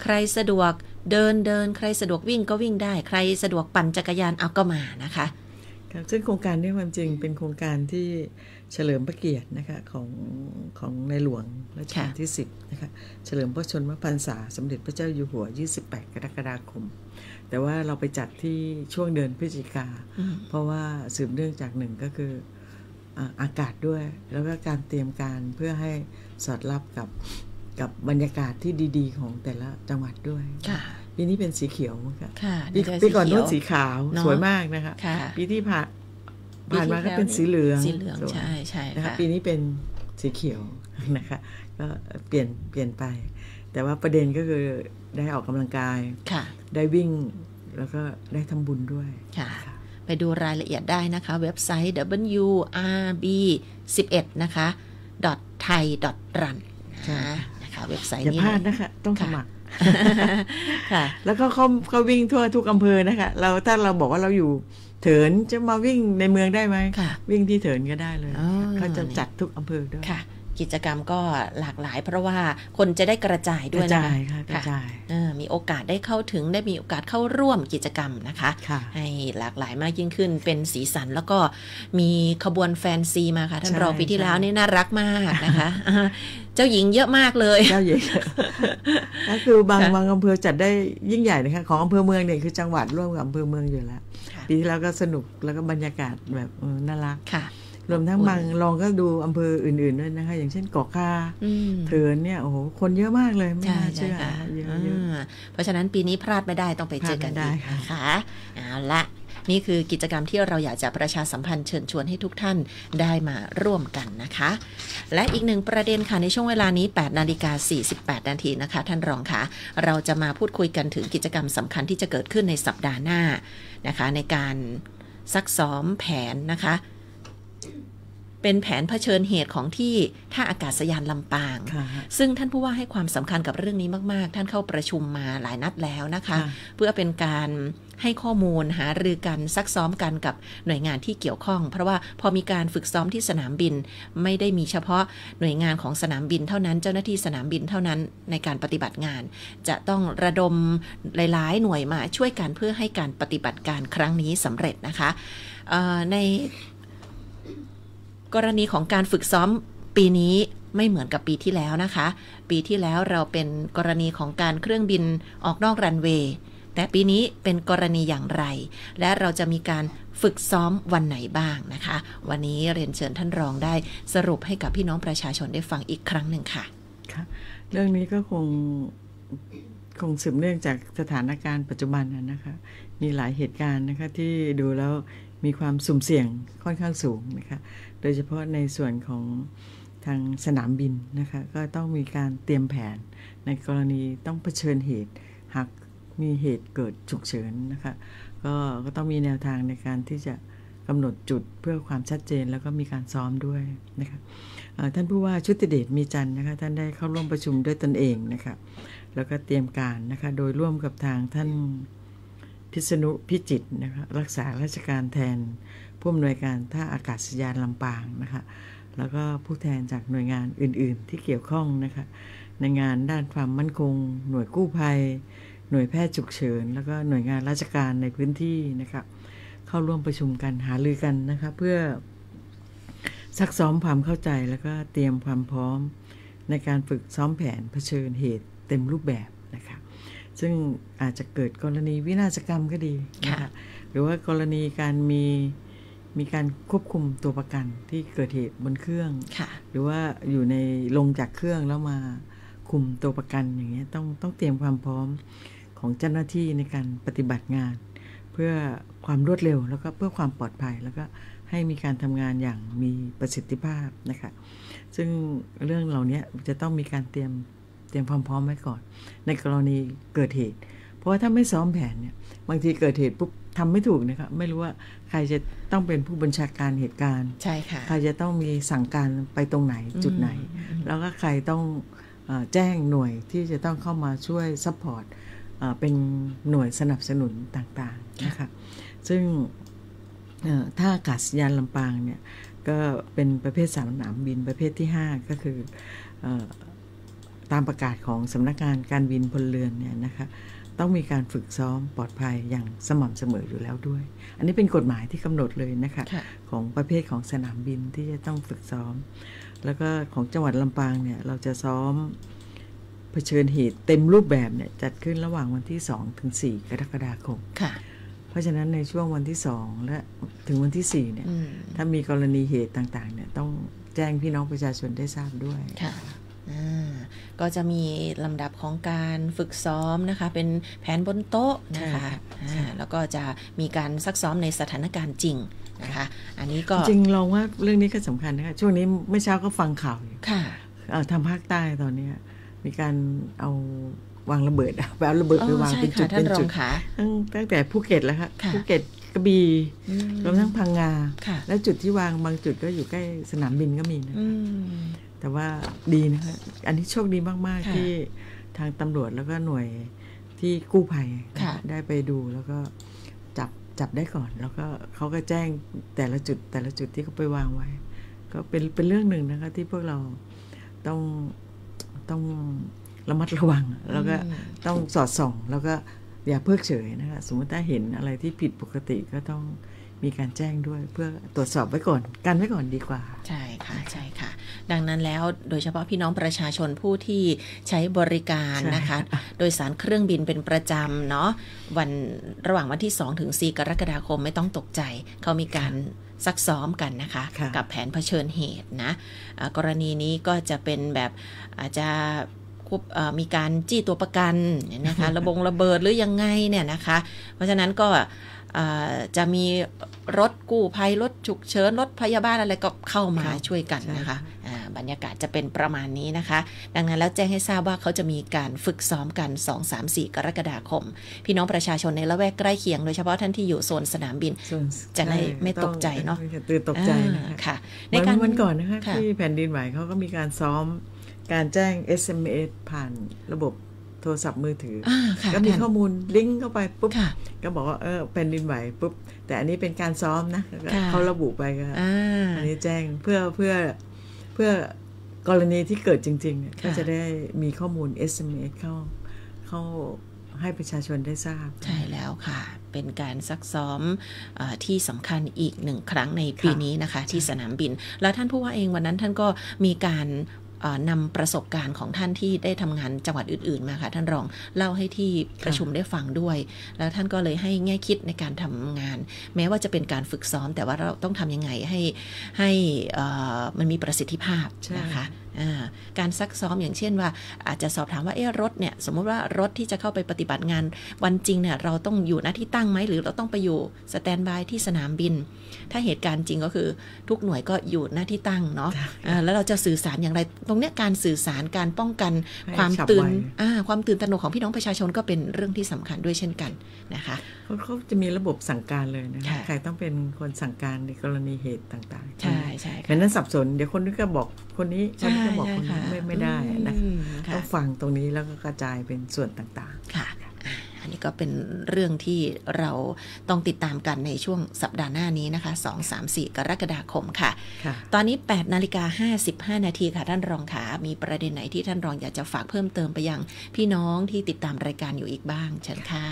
ใครสะดวกเดินใครสะดวกวิ่งก็วิ่งได้ใครสะดวกปั่นจักรยานเอาก็มานะคะซึ่งโครงการนี้ความจริงเป็นโครงการที่เฉลิมพระเกียรตินะคะของในหลวงรัชกาลที่10นะคะเฉลิมพระชนมพรรษาสมเด็จพระเจ้าอยู่หัว28กรกฎาคมแต่ว่าเราไปจัดที่ช่วงเดือนพฤศจิกาเพราะว่าสืบเนื่องจากหนึ่งก็คืออากาศด้วยแล้วก็การเตรียมการเพื่อให้สอดรับกับบรรยากาศที่ดีๆของแต่ละจังหวัดด้วยปีนี้เป็นสีเขียวค่ะปีก่อนนู้นสีขาวสวยมากนะคะปีที่ผ่านมาก็เป็นสีเหลืองใช่ใช่นะคะปีนี้เป็นสีเขียวนะคะก็เปลี่ยนไปแต่ว่าประเด็นก็คือได้ออกกำลังกายได้วิ่งแล้วก็ได้ทำบุญด้วยไปดูรายละเอียดได้นะคะเว็บไซต์ wrb11 นะคะ .thai.run นะคะเว็บไซต์นี้อย่าพลาดนะคะต้องสมัครค่ะแล้วก็เขาวิ่งทั่วทุกอำเภอนะคะถ้าเราบอกว่าเราอยู่เถินจะมาวิ่งในเมืองได้ไหมวิ่งที่เถินก็ได้เลยเขาจะจัดทุกอำเภอด้วยกิจกรรมก็หลากหลายเพราะว่าคนจะได้กระจายด้วยนะคะกระจายมีโอกาสได้เข้าถึงได้มีโอกาสเข้าร่วมกิจกรรมนะคะให้หลากหลายมากยิ่งขึ้นเป็นสีสันแล้วก็มีขบวนแฟนซีมาค่ะท่านรองปีที่แล้วนี่น่ารักมากนะคะเจ้าหญิงเยอะมากเลยเจ้าหญิงก็คือบางอำเภอจัดได้ยิ่งใหญ่นะคะของอำเภอเมืองเนี่ยคือจังหวัดร่วมกับอำเภอเมืองอยู่แล้วปีที่แล้วก็สนุกแล้วก็บรรยากาศแบบน่ารักรวมทั้งบางลองก็ดูอำเภออื่นๆด้วยนะคะอย่างเช่นเกาะคาเถินเนี่ยโอ้โหคนเยอะมากเลยไม่น่าเชื่อเยอะเพราะฉะนั้นปีนี้พลาดไม่ได้ต้องไปเจอกันอีกนะคะเอาละนี่คือกิจกรรมที่เราอยากจะประชาสัมพันธ์เชิญชวนให้ทุกท่านได้มาร่วมกันนะคะและอีกหนึ่งประเด็นค่ะในช่วงเวลานี้8:48 นาทีนะคะท่านรองค่ะเราจะมาพูดคุยกันถึงกิจกรรมสำคัญที่จะเกิดขึ้นในสัปดาห์หน้านะคะในการซักซ้อมแผนนะคะเป็นแผนเผชิญเหตุของที่ท่าอากาศยานลำปางซึ่งท่านผู้ว่าให้ความสำคัญกับเรื่องนี้มากๆท่านเข้าประชุมมาหลายนัดแล้วนะคะเพื่อเป็นการให้ข้อมูลหารือกันซักซ้อมกันกับหน่วยงานที่เกี่ยวข้องเพราะว่าพอมีการฝึกซ้อมที่สนามบินไม่ได้มีเฉพาะหน่วยงานของสนามบินเท่านั้นเจ้าหน้าที่สนามบินเท่านั้นในการปฏิบัติงานจะต้องระดมหลายๆหน่วยมาช่วยกันเพื่อให้การปฏิบัติการครั้งนี้สำเร็จนะคะในกรณีของการฝึกซ้อมปีนี้ไม่เหมือนกับปีที่แล้วนะคะปีที่แล้วเราเป็นกรณีของการเครื่องบินออกนอกรันเวย์แต่ปีนี้เป็นกรณีอย่างไรและเราจะมีการฝึกซ้อมวันไหนบ้างนะคะวันนี้เรียนเชิญท่านรองได้สรุปให้กับพี่น้องประชาชนได้ฟังอีกครั้งหนึ่งค่ะเรื่องนี้ก็คงสืบเนื่องจากสถานการณ์ปัจจุบันนะคะมีหลายเหตุการณ์นะคะที่ดูแล้วมีความสุ่มเสี่ยงค่อนข้างสูงนะคะโดยเฉพาะในส่วนของทางสนามบินนะคะก็ต้องมีการเตรียมแผนในกรณีต้องเผชิญเหตุหากมีเหตุเกิดฉุกเฉินนะคะก็ต้องมีแนวทางในการที่จะกำหนดจุดเพื่อความชัดเจนแล้วก็มีการซ้อมด้วยนะคะท่านผู้ว่าชุติเดชมีจันทร์นะคะท่านได้เข้าร่วมประชุมด้วยตนเองนะคะแล้วก็เตรียมการนะคะโดยร่วมกับทางท่านพิษณุพิจิตรนะคะรักษาราชการแทนผู้อำนวยการท่าอากาศยานลำปางนะคะแล้วก็ผู้แทนจากหน่วยงานอื่นๆที่เกี่ยวข้องนะคะในงานด้านความมั่นคงหน่วยกู้ภัยหน่วยแพทย์ฉุกเฉินแล้วก็หน่วยงานราชการในพื้นที่นะคะ เข้าร่วมประชุมกันหารือกันนะคะเพื่อซักซ้อมความเข้าใจแล้วก็เตรียมความพร้อมในการฝึกซ้อมแผนเผชิญเหตุเต็มรูปแบบนะคะซึ่งอาจจะเกิดกรณีวินาศกรรมก็ดีนะคะหรือว่ากรณีการมีการควบคุมตัวประกันที่เกิดเหตุบนเครื่องหรือว่าอยู่ในลงจากเครื่องแล้วมาคุมตัวประกันอย่างเงี้ยต้องเตรียมความพร้อมของเจ้าหน้าที่ในการปฏิบัติงานเพื่อความรวดเร็วแล้วก็เพื่อความปลอดภัยแล้วก็ให้มีการทำงานอย่างมีประสิทธิภาพนะคะซึ่งเรื่องเหล่านี้จะต้องมีการเตรียมความพร้อมไว้ก่อนในกรณีเกิดเหตุเพราะว่าถ้าไม่ซ้อมแผนเนี่ยบางทีเกิดเหตุปุ๊บทำไม่ถูกนะคะไม่รู้ว่าใครจะต้องเป็นผู้บัญชาการเหตุการณ์ใช่ค่ะใครจะต้องมีสั่งการไปตรงไหนจุดไหนแล้วก็ใครต้องแจ้งหน่วยที่จะต้องเข้ามาช่วยซัพพอร์ตเป็นหน่วยสนับสนุนต่างๆนะคะซึ่งถ้าอากาศยานลำปางเนี่ยก็เป็นประเภทสนามบินประเภทที่5ก็คือตามประกาศของสำนักงานการบินพลเรือนเนี่ยนะคะต้องมีการฝึกซ้อมปลอดภัยอย่างสม่ำเสมออยู่แล้วด้วยอันนี้เป็นกฎหมายที่กำหนดเลยนะคะของประเภทของสนามบินที่จะต้องฝึกซ้อมแล้วก็ของจังหวัดลำปางเนี่ยเราจะซ้อมเผชิญเหตุเต็มรูปแบบเนี่ยจัดขึ้นระหว่างวันที่2 ถึง 4 กรกฎาคมเพราะฉะนั้นในช่วงวันที่2และถึงวันที่4เนี่ยถ้ามีกรณีเหตุต่างๆเนี่ยต้องแจ้งพี่น้องประชาชนได้ทราบด้วยก็จะมีลำดับของการฝึกซ้อมนะคะเป็นแผนบนโต๊ะนะคะแล้วก็จะมีการซักซ้อมในสถานการณ์จริงนะคะอันนี้ก็จริงลองว่าเรื่องนี้ก็สำคัญนะคะช่วงนี้เมื่อเช้าก็ฟังข่าวอยู่ทางภาคใต้ตอนนี้มีการเอาวางระเบิดเอาระเบิดไปวางเป็นจุดเป็นจุดตั้งแต่ภูเก็ตแล้วค่ะภูเก็ตกระบี่รวมทั้งพังงาและจุดที่วางบางจุดก็อยู่ใกล้สนามบินก็มีนะแต่ว่าดีนะคะอันนี้โชคดีมากๆที่ทางตำรวจแล้วก็หน่วยที่กู้ภัยได้ไปดูแล้วก็จับได้ก่อนแล้วก็เขาก็แจ้งแต่ละจุดที่เขาไปวางไว้ก็เป็นเรื่องหนึ่งนะคะที่พวกเราต้องระมัดระวังแล้วก็ต้องสอดส่องแล้วก็อย่าเพิกเฉยนะคะสมมติถ้าเห็นอะไรที่ผิดปกติก็ต้องมีการแจ้งด้วยเพื่อตรวจสอบไว้ก่อนกันไว้ก่อนดีกว่าใช่ค่ะใช่ค่ะดังนั้นแล้วโดยเฉพาะพี่น้องประชาชนผู้ที่ใช้บริการนะคะโดยสารเครื่องบินเป็นประจำเนาะวันระหว่างวันที่2 ถึง 4 กรกฎาคมไม่ต้องตกใจเขามีการซักซ้อมกันนะคะกับแผนเผชิญเหตุนะกรณีนี้ก็จะเป็นแบบอาจจะมีการจี้ตัวประกันนะคะระเบิดหรือยังไงเนี่ยนะคะเพราะฉะนั้นก็จะมีรถกู้ภัยรถฉุกเฉินรถพยาบาลอะไรก็เข้ามาช่วยกันนะคะบรรยากาศจะเป็นประมาณนี้นะคะดังนั้นแล้วแจ้งให้ทราบว่าเขาจะมีการฝึกซ้อมกัน 2-3-4 กรกฎาคมพี่น้องประชาชนในละแวกใกล้เคียงโดยเฉพาะท่านที่อยู่โซนสนามบินจะได้ไม่ตกใจเนาะตื่นตกใจนะคะในการวันก่อนนะคะที่แผ่นดินไหวเขาก็มีการซ้อมการแจ้ง SMS ผ่านระบบโทรศัพท์มือถือก็มีข้อมูลลิงก์เข้าไปปุ๊บก็บอกว่าแผ่นดินไหวปุ๊บแต่อันนี้เป็นการซ้อมนะเขาระบุไปก็อันนี้แจ้งเพื่อกรณีที่เกิดจริงๆก็จะได้มีข้อมูล SMS เข้าให้ประชาชนได้ทราบใช่แล้วค่ะเป็นการซักซ้อมที่สำคัญอีก1 ครั้งในปีนี้นะคะที่สนามบินแล้วท่านผู้ว่าเองวันนั้นท่านก็มีการนำประสบการณ์ของท่านที่ได้ทำงานจังหวัดอื่นๆมาค่ะท่านรองเล่าให้ที่ประชุมได้ฟังด้วยแล้วท่านก็เลยให้แง่คิดในการทำงานแม้ว่าจะเป็นการฝึกซ้อมแต่ว่าเราต้องทำยังไงให้มันมีประสิทธิภาพนะคะการซักซ้อมอย่างเช่นว่าอาจจะสอบถามว่ารถเนี่ยสมมติว่ารถที่จะเข้าไปปฏิบัติงานวันจริงเนี่ยเราต้องอยู่หน้าที่ตั้งไหมหรือเราต้องไปอยู่สแตนด์บายที่สนามบินถ้าเหตุการณ์จริงก็คือทุกหน่วยก็อยู่หน้าที่ตั้งเนาะแล้วเราจะสื่อสารอย่างไรตรงเนี้ยการสื่อสารการป้องกันความตื่นตระหนกของพี่น้องประชาชนก็เป็นเรื่องที่สำคัญด้วยเช่นกันนะคะเขาจะมีระบบสั่งการเลยนะคะใครต้องเป็นคนสั่งการในกรณีเหตุต่างๆใช่ใช่เพราะนั้นสับสนเดี๋ยวคนนี้ก็บอกคนนี้คนนี้ก็บอกคนนี้ไม่ได้นะต้องฟังตรงนี้แล้วก็กระจายเป็นส่วนต่างๆค่ะอันนี้ก็เป็นเรื่องที่เราต้องติดตามกันในช่วงสัปดาห์หน้านี้นะคะ 2-3-4 กรกฎาคมค่ะตอนนี้ 8:55 นาทีค่ะท่านรองค่ะมีประเด็นไหนที่ท่านรองอยากจะฝากเพิ่มเติมไปยังพี่น้องที่ติดตามรายการอยู่อีกบ้างเชิญค่ะ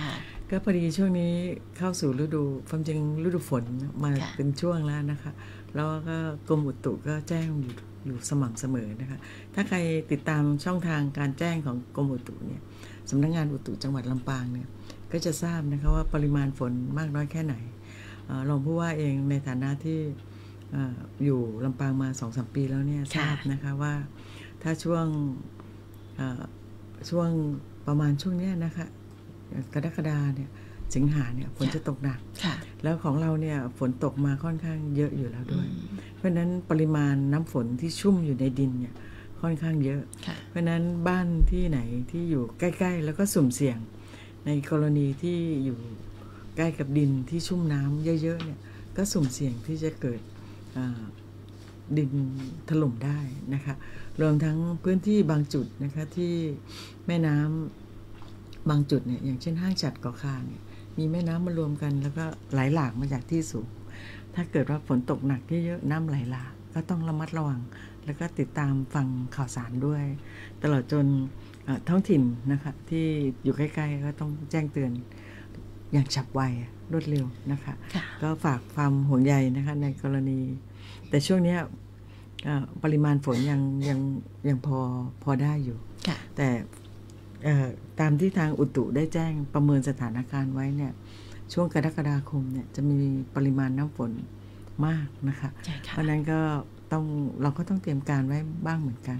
ก็พอดีช่วงนี้เข้าสู่ฤดูความจริงฤดูฝนมาเป็นช่วงแล้วนะคะแล้วก็กรมอุตุก็แจ้งอยู่สม่ำเสมอนะคะถ้าใครติดตามช่องทางการแจ้งของกรมอุตุเนี่ยสำนักงานอุตุจังหวัดลำปางเนี่ยก็จะทราบนะคะว่าปริมาณฝนมากน้อยแค่ไหนรองผู้ว่าเองในฐานะที่อยู่ลำปางมา 2-3 ปีแล้วเนี่ยทราบนะคะว่าถ้าช่วงประมาณช่วงนี้นะคะกรกฎาเนี่ยสิงหาเนี่ยฝนจะตกหนักแล้วของเราเนี่ยฝนตกมาค่อนข้างเยอะอยู่แล้วด้วยเพราะฉะนั้นปริมาณน้ำฝนที่ชุ่มอยู่ในดินเนี่ยค่อนข้างเยอะเพราะฉะนั้นบ้านที่ไหนที่อยู่ใกล้ๆแล้วก็สุ่มเสี่ยงในกรณีที่อยู่ใกล้กับดินที่ชุ่มน้ำเยอะๆเนี่ยก็สุ่มเสี่ยงที่จะเกิดดินถล่มได้นะคะรวมทั้งพื้นที่บางจุดนะคะที่แม่น้ำบางจุดเนี่ยอย่างเช่นห้างฉัตรเกาะคาเนี่ยมีแม่น้ำมารวมกันแล้วก็ไหลหลากมาจากที่สูงถ้าเกิดว่าฝนตกหนักเยอะๆน้ำไหลหลากก็ต้องระมัดระวังแล้วก็ติดตามฟังข่าวสารด้วยตลอดจนท้องถิ่นนะคะที่อยู่ใกล้ๆก็ต้องแจ้งเตือนอย่างฉับไวรวดเร็วนะคะก็ฝากความห่วงใยนะคะในกรณีแต่ช่วงนี้ปริมาณฝนยังพอได้อยู่แต่ตามที่ทางอุตุได้แจ้งประเมินสถานการณ์ไว้เนี่ยช่วงกรกฎาคมเนี่ยจะมีปริมาณน้ำฝนมากนะคะเพราะนั้นก็เราก็ต้องเตรียมการไว้บ้างเหมือนกัน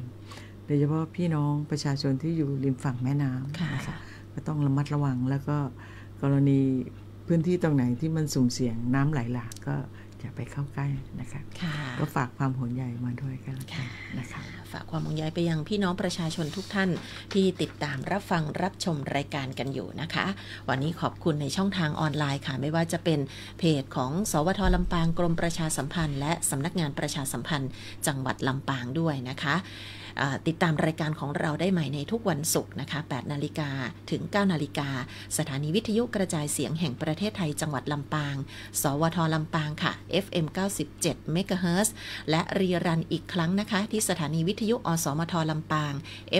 โดยเฉพาะพี่น้องประชาชนที่อยู่ริมฝั่งแม่น้ำนะคะก็ต้องระมัดระวังแล้วก็กรณีพื้นที่ตรงไหนที่มันสุ่มเสี่ยงน้ำไหลหลากก็อย่าไปเข้าใกล้นะคะก็ฝากความห่วงใยมาด้วยกันแล้วกันนะคะฝากความห่วงใยไปยังพี่น้องประชาชนทุกท่านที่ติดตามรับฟังรับชมรายการกันอยู่นะคะวันนี้ขอบคุณในช่องทางออนไลน์ค่ะไม่ว่าจะเป็นเพจของสวท.ลำปางกรมประชาสัมพันธ์และสำนักงานประชาสัมพันธ์จังหวัดลำปางด้วยนะคะติดตามรายการของเราได้ใหม่ในทุกวันศุกร์นะคะ 8 นาฬิกาถึง 9 นาฬิกาสถานีวิทยุกระจายเสียงแห่งประเทศไทยจังหวัดลำปางสวท.ลำปางค่ะ FM 97 เมกะเฮิรตซ์และรีรันอีกครั้งนะคะที่สถานีวิทยุอสมท.ลำปาง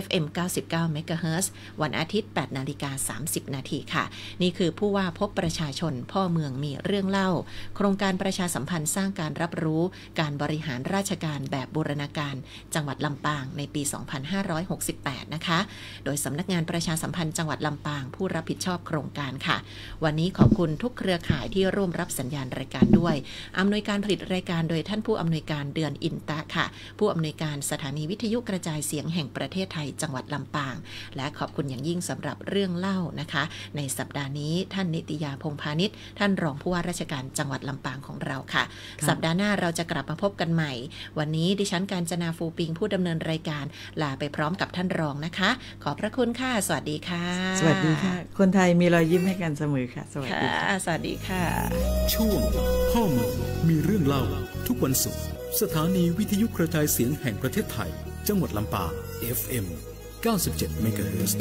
FM 99 เมกะเฮิรตซ์วันอาทิตย์ 8 นาฬิกา 30 นาทีค่ะนี่คือผู้ว่าพบประชาชนพ่อเมืองมีเรื่องเล่าโครงการประชาสัมพันธ์สร้างการรับรู้การบริหารราชการแบบบูรณาการจังหวัดลำปางในปี 2568 นะคะโดยสำนักงานประชาสัมพันธ์จังหวัดลำปางผู้รับผิดชอบโครงการค่ะวันนี้ขอบคุณทุกเครือข่ายที่ร่วมรับสัญญาณรายการด้วยอำนวยการผลิตรายการโดยท่านผู้อำนวยการเดือนอินตะค่ะผู้อำนวยการสถานีวิทยุกระจายเสียงแห่งประเทศไทยจังหวัดลำปางและขอบคุณอย่างยิ่งสำหรับเรื่องเล่านะคะในสัปดาห์นี้ท่านนิติยาพงษ์พาณิชย์ท่านรองผู้ว่าราชการจังหวัดลำปางของเราค่ะสัปดาห์หน้าเราจะกลับมาพบกันใหม่วันนี้ดิฉันกาญจนาฟูปิงผู้ดำเนินรายการลาไปพร้อมกับท่านรองนะคะขอบพระคุณค่ะสวัสดีค่ะสวัสดีค่ะคนไทยมีรอยยิ้มให้กันเสมอค่ะสวัสดีค่ะสวัสดีค่ะช่วงพ่อเมืองมีเรื่องเล่าทุกวันศุกร์สถานีวิทยุกระจายเสียงแห่งประเทศไทยจังหวัดลำปาง FM 97 เมกะเฮิรตซ์